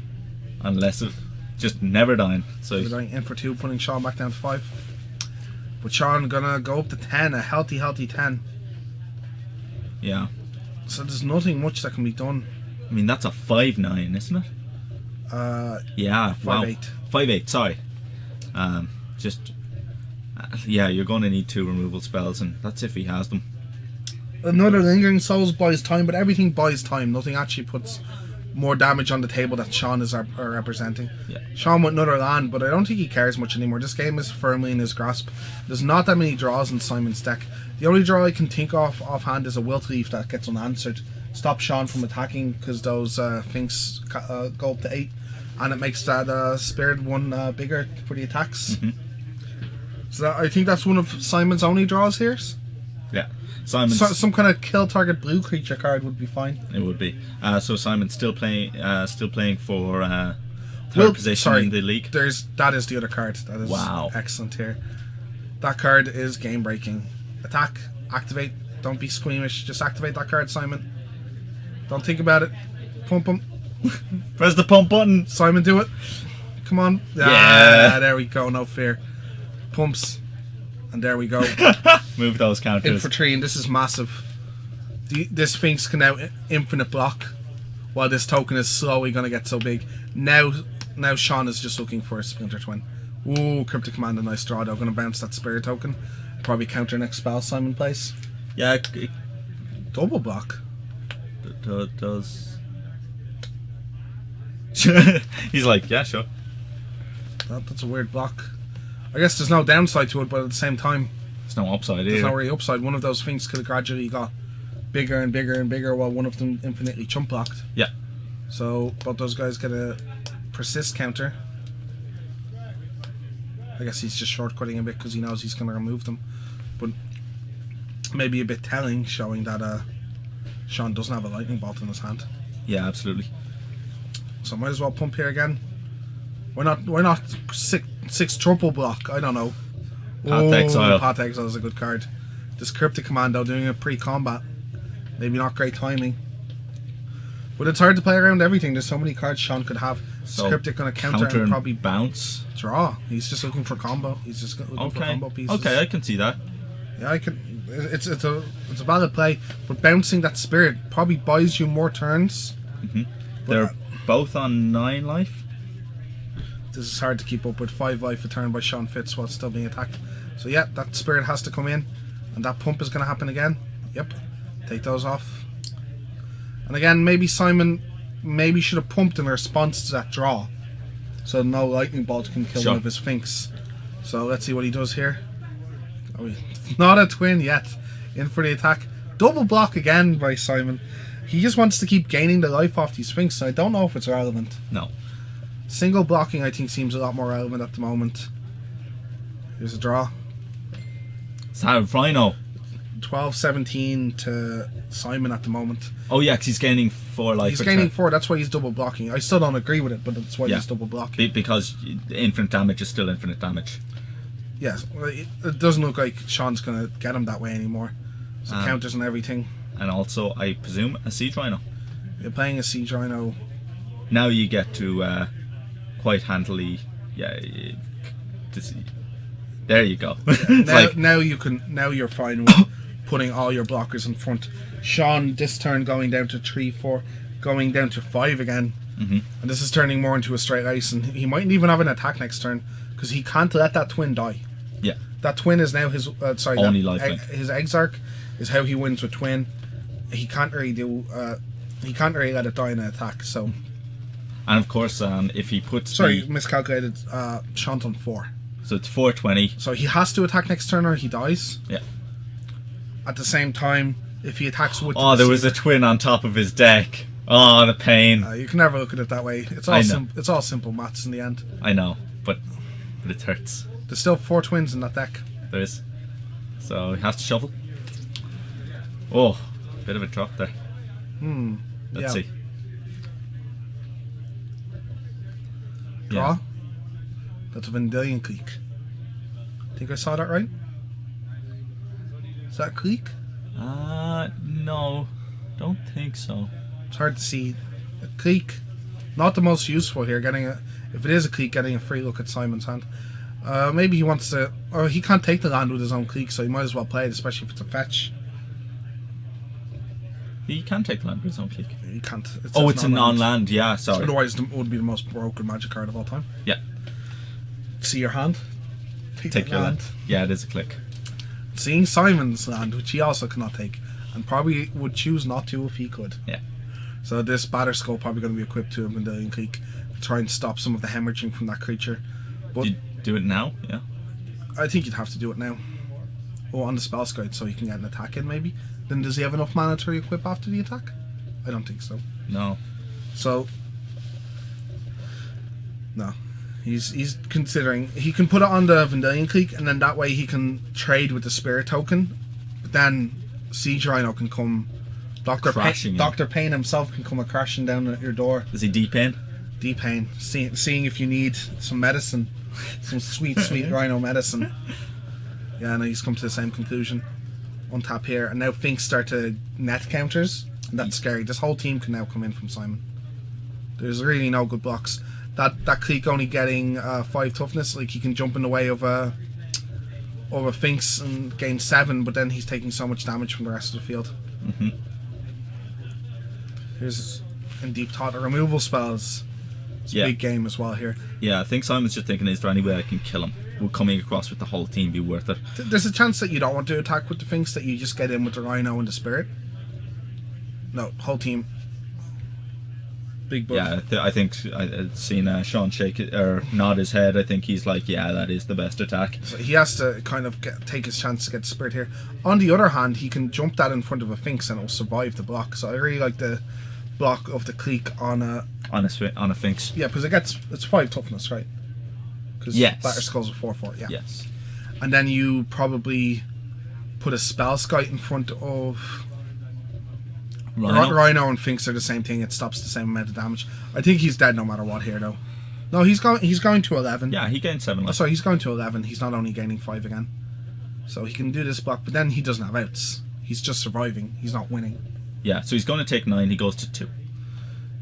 Unless it... Just never dying. So We're going in for 2, putting Sean back down to 5. But Sean gonna go up to 10, a healthy 10. yeah. So there's nothing much that can be done. I mean, that's a 5/9, isn't it? Yeah. 5/8. Wow. 5/8. Sorry. Just. Yeah, you're going to need 2 removal spells, and that's if he has them. Another Lingering Souls buys time, but everything buys time. Nothing actually puts more damage on the table that Sean is representing. Yeah. Sean with another land, but I don't think he cares much anymore. This game is firmly in his grasp. There's not that many draws in Simon's deck. The only draw I can think of offhand is a Wilt Leaf that gets unanswered. Stop Sean from attacking because those things go up to 8, and it makes that Spirit one bigger for the attacks. Mm-hmm. So I think that's one of Simon's only draws here. Yeah. Simon's... Some kind of kill target blue creature card would be fine. It would be. So Simon's still playing for third position in the league. That is the other card. That is excellent here. That card is game breaking. Attack, activate. Don't be squeamish. Just activate that card, Simon. Don't think about it. Pump him. Press the pump button. Simon, do it. Come on. Yeah. There we go. No fear. Pumps. And there we go. Move those counters. In for 3, and this is massive. This Sphinx can now infinite block, while this token is slowly going to get so big. Now Sean is just looking for a Splinter Twin. Ooh, Cryptic Command, a nice draw though. Going to bounce that Spirit token. Probably counter next spell Simon plays. Yeah. Double block. Does. He's like, yeah, sure. That's a weird block. I guess there's no downside to it, but at the same time, there's no upside either. There's no really upside. One of those things could have gradually got bigger and bigger and bigger, while one of them infinitely chump blocked. Yeah. So both those guys get a persist counter. I guess he's just shortcutting a bit because he knows he's going to remove them, but maybe a bit telling, showing that Sean doesn't have a lightning bolt in his hand. Yeah, absolutely. So might as well pump here again. Why not six triple block? I don't know. Path Exile. Path Exile is a good card. This Cryptic Commando doing a pre-combat. Maybe not great timing. But it's hard to play around everything. There's so many cards Sean could have. So Cryptic going to counter and probably bounce. Draw. He's just looking for combo. He's just looking for combo pieces. Okay, I can see that. Yeah, I can. It's a valid play, but bouncing that Spirit probably buys you more turns. Mm-hmm. They're both on 9 life. This is hard to keep up with. 5 life a turn by Sean Fitz while still being attacked. So yeah, that Spirit has to come in, and that pump is going to happen again. Yep, take those off. And again, maybe Simon should have pumped in response to that draw, so no lightning bolt can kill one of his Sphinx. So let's see what he does here. Oh, not a twin yet. In for the attack. Double block again by Simon. He just wants to keep gaining the life off these Sphinx, so I don't know if it's relevant. No. Single blocking, I think, seems a lot more relevant at the moment. Here's a draw. Sad Rhino. 12-17 to Simon at the moment. Oh yeah, because he's gaining 4 life. He's gaining 4, that's why he's double blocking. I still don't agree with it, but that's why he's double blocking. Because infinite damage is still infinite damage. Yes, well, it doesn't look like Sean's going to get him that way anymore. So counters and everything. And also, I presume, a Siege Rhino. You're playing a Siege Rhino. Now you get to quite handily, there you go. Now you're fine with putting all your blockers in front. Sean this turn going down to 3-4, going down to 5 again, and this is turning more into a straight ice. And he mightn't even have an attack next turn because he can't let that twin die. Yeah, that twin is now his only lifelink. His Exarch is how he wins with twin. He can't really do. He can't really let it die in an attack. So. And of course, if he puts miscalculated. Sean's on 4. So it's 420. So he has to attack next turn or he dies. Yeah. At the same time, if he attacks with there was a twin on top of his deck. Oh, the pain. You can never look at it that way. It's all it's all simple maths in the end. I know, but it hurts. There's still 4 twins in that deck. There is. So he has to shuffle. Oh, bit of a drop there. Let's see. Draw. Yeah. That's a Vendilion Clique. Think I saw that right? Is that a Clique? No. Don't think so. It's hard to see. A Clique, not the most useful here. If it is a Clique, getting a free look at Simon's hand. Maybe he wants to, or he can't take the land with his own Clique, so he might as well play it, especially if it's a fetch. He can take land with his own Clique. He can't. It's a non-land. Yeah, sorry. Otherwise, it would be the most broken Magic card of all time. Yeah. See your hand. Take your land. Yeah, it is a click. Seeing Simon's land, which he also cannot take, and probably would choose not to if he could. Yeah. So this Batter Skull probably going to be equipped to a Vendilion Clique to try and stop some of the hemorrhaging from that creature. But you do it now? Yeah. I think you'd have to do it now. Oh, on the spell scout, so he can get an attack in maybe. Then does he have enough mana to equip after the attack? I don't think so. No. So no. He's considering he can put it on the Vendilion Clique, and then that way he can trade with the Spirit token. But then Siege Rhino can come. Dr. Payne himself can come crashing down at your door. Is he deep in? Deep Pain. Seeing if you need some medicine, some sweet Rhino medicine. Yeah, and he's come to the same conclusion. Untap here, and now Finks start to net counters, and that's scary. This whole team can now come in from Simon. There's really no good blocks. That Clique only getting 5 toughness, like he can jump in the way of a Finks and gain 7, but then he's taking so much damage from the rest of the field. Here's in Deep Thought the removal spells. It's a big game as well here. Yeah, I think Simon's just thinking, is there any way I can kill him? Will coming across with the whole team be worth it? There's a chance that you don't want to attack with the Finks, that you just get in with the Rhino and the Spirit. No, whole team. Big bug. Yeah, I think I've seen Sean shake it, or nod his head. I think he's like, yeah, that is the best attack. So he has to kind of take his chance to get the Spirit here. On the other hand, he can jump that in front of a Finks and it will survive the block. So I really like the block of the Clique on a Finks. Yeah, because it's 5 toughness, right? Because Batter Skull's a 4/4. Yeah. Yes. And then you probably put a Spell Scout in front of Rhino and Finks are the same thing. It stops the same amount of damage. I think he's dead no matter what here, though. No, he's going to 11. Yeah, he gained 7 left. Sorry, he's going to 11. He's not only gaining 5 again. So he can do this block, but then he doesn't have outs. He's just surviving. He's not winning. Yeah, so he's going to take 9. He goes to 2.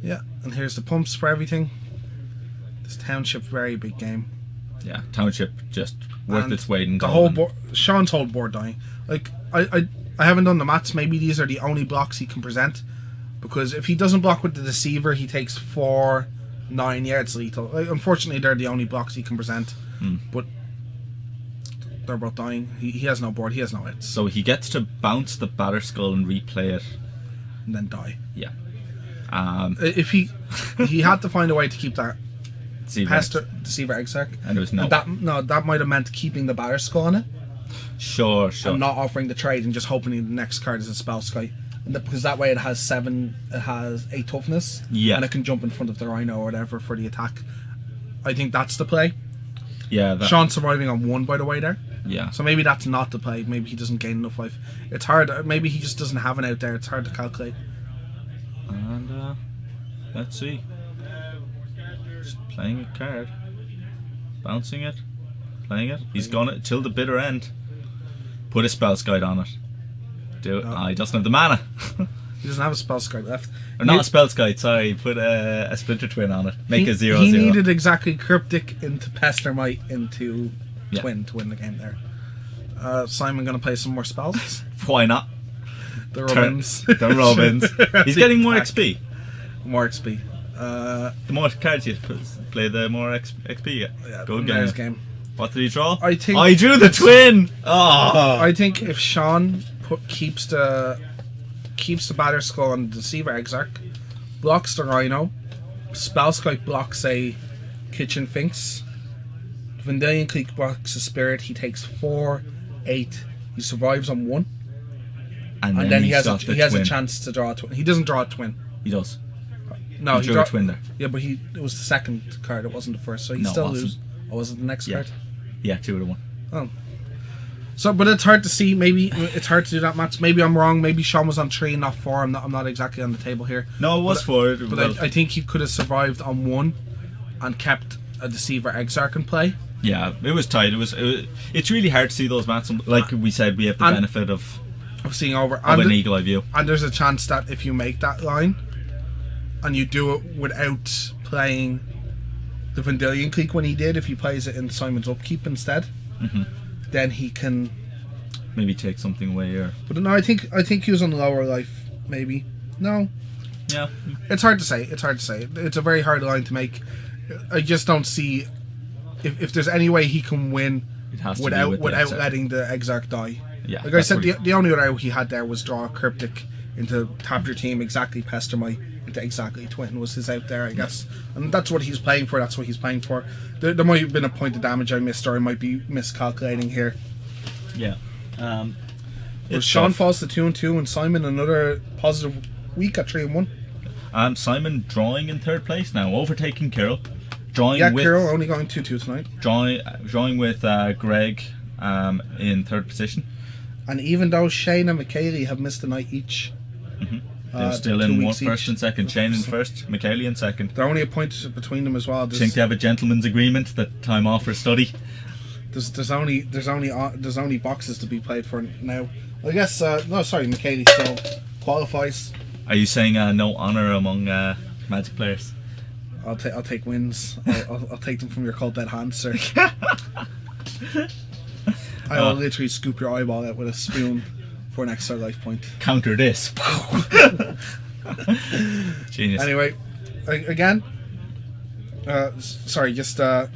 Yeah, and here's the pumps for everything. This Township, very big game. Yeah, Township just worth its weight in gold. The whole board, Sean's whole board dying. Like, I haven't done the maths. Maybe these are the only blocks he can present. Because if he doesn't block with the Deceiver, he takes 4, 9 yards lethal. Like, unfortunately, they're the only blocks he can present. But they're both dying. He has no board. He has no hits. So he gets to bounce the Batter Skull and replay it. And then die. Yeah. If he had to find a way to keep that Deceiver Exarch. And there was no. That might have meant keeping the Batter Skull on it. Sure. And not offering the trade and just hoping the next card is a Spell Sky. Because that way it has 8 toughness. Yeah. And it can jump in front of the Rhino or whatever for the attack. I think that's the play. Yeah. Sean's surviving on 1, by the way, there. Yeah. So maybe that's not the play. Maybe he doesn't gain enough life. It's hard. Maybe he just doesn't have an out there. It's hard to calculate. And let's see. Just playing a card. Bouncing it. Playing it. He's gonna till the bitter end. Put a spell guide on it. Do it. No. He doesn't have the mana. He doesn't have a spell scribe left. Or not a spell guide, sorry. Put a Splinter Twin on it. Make a 0/0. He needed exactly Cryptic into Pestermite into Twin to win the game there. Simon going to play some more spells. Why not? The Robins. The Robins. He's getting more XP. More XP. The more cards you play, the more XP you get. Yeah, Good game. What did he draw? I think I drew the twin! Oh! I think if Sean keeps the Batter Skull on the Deceiver Exarch, blocks the Rhino, Spellskite blocks a Kitchen Finks, Vendilion Clique blocks a Spirit, he takes 4, 8, he survives on 1, and then he has a chance to draw a twin. He doesn't draw a twin. He does. No, he drew a twin there. Yeah, but it was the second card, it wasn't the first, so he still loses. Or was it the next card? Yeah, 2 of 1. Oh. So, but it's hard to see. Maybe it's hard to do that, Matt. Maybe I'm wrong. Maybe Sean was on 3, not 4. I'm not exactly on the table here. No, it was 4. But I think he could have survived on 1 and kept a Deceiver Exarch in play. Yeah, it was tight. It's really hard to see those mats. Like we said, we have the benefit of seeing over an eagle eye view. And there's a chance that if you make that line and you do it without playing the Vendilion Clique when he did, if he plays it in Simon's Upkeep instead, then he can maybe take something away. Or but no, I think he was on lower life. Maybe no. Yeah, it's hard to say. It's a very hard line to make. I just don't see if there's any way he can win without letting the Exarch die. Yeah, like I said, the only other out he had there was draw a Cryptic into tap your team, exactly Pestermite into exactly Twin was his out there, I guess. And that's what he's playing for, There might have been a point of damage I missed, or I might be miscalculating here. Yeah. Sean falls to 2-2 and Simon another positive week at 3-1. Simon drawing in 3rd place now, overtaking Kirill. Kirill only going 2-2 tonight. Drawing with Greg in 3rd position. And even though Shane and McKaylee have missed a night each, they're still in 1st and 2nd. Shane in 1st, McKaylee in 2nd. They're only a point between them as well. Do you think they have a gentleman's agreement that time off for study? There's only boxes to be played for now. I guess McKaylee still qualifies. Are you saying no honour among Magic players? I'll take wins. I'll take them from your cold dead hands, sir. I will literally scoop your eyeball out with a spoon for an extra life point. Counter this. Genius. Anyway, again, just to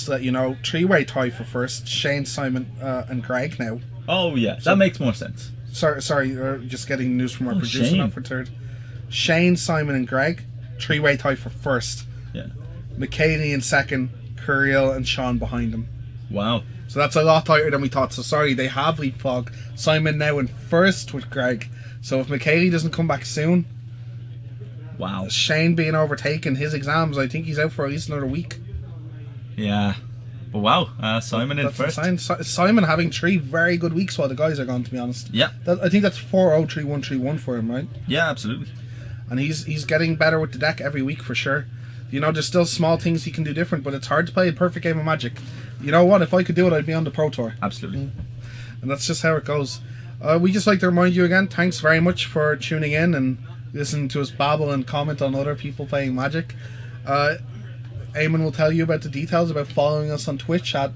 let you know, 3-way tie for first. Shane, Simon, and Greg now. Oh yeah, that makes more sense. Sorry, just getting news from our producer now for 3rd. Shane, Simon, and Greg, 3-way tie for first. Yeah. McKaylee in 2nd, Curiel and Sean behind him. Wow. So that's a lot tighter than we thought. So sorry, they have leapfrog. Simon now in 1st with Greg. So if McKaylee doesn't come back soon, wow. Shane being overtaken, his exams, I think he's out for at least another week. Yeah. But wow, Simon in 1st. Simon having 3 very good weeks while the guys are gone, to be honest. Yeah. I think that's 4-0, 3-1, 3-1 for him, right? Yeah, absolutely. And he's getting better with the deck every week for sure. You know, there's still small things he can do different, but it's hard to play a perfect game of Magic. You know what? If I could do it, I'd be on the Pro Tour. Absolutely. And that's just how it goes. We just like to remind you again, thanks very much for tuning in and listening to us babble and comment on other people playing Magic. Eamon will tell you about the details about following us on Twitch at...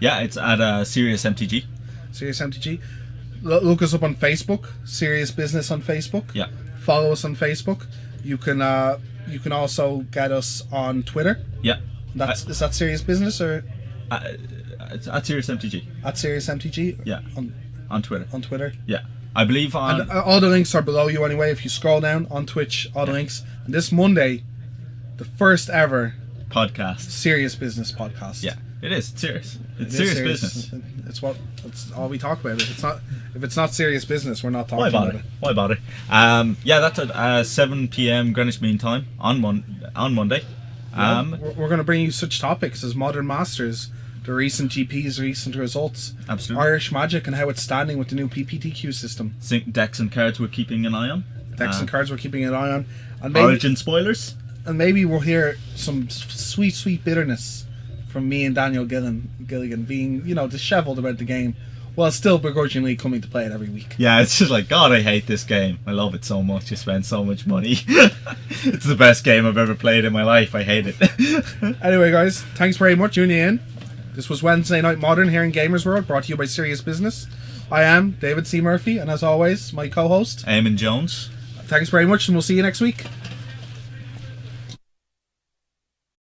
Yeah, it's at Serious MTG. Serious MTG. Look us up on Facebook, Serious Business on Facebook. Yeah. Follow us on Facebook. You can also get us on Twitter. Yeah. Is that Serious Business or... It's at Serious MTG. At Serious MTG? Yeah. On Twitter. On Twitter? Yeah. I believe on... And all the links are below you anyway. If you scroll down on Twitch, all the links. And this Monday, the first ever... podcast. Serious Business podcast. Yeah. It is. It's serious. It's serious business. It's all we talk about. If it's not serious business, we're not talking about it. Why bother? Yeah, that's at 7 p.m. Greenwich Mean Time on Monday. We're going to bring you such topics as Modern Masters, the recent GPs, recent results, absolutely, Irish Magic and how it's standing with the new PPTQ system. Decks and cards we're keeping an eye on. And maybe, Origin spoilers. And maybe we'll hear some sweet bitterness from me and Daniel Gilligan being, you know, dishevelled about the game, while still begrudgingly coming to play it every week. Yeah, it's just like, God, I hate this game. I love it so much. You spend so much money. It's the best game I've ever played in my life. I hate it. Anyway, guys, thanks very much tuning in. This was Wednesday Night Modern here in Gamersworld, brought to you by Serious Business. I am David C. Murphy, and as always, my co-host, Eamon Jones. Thanks very much, and we'll see you next week.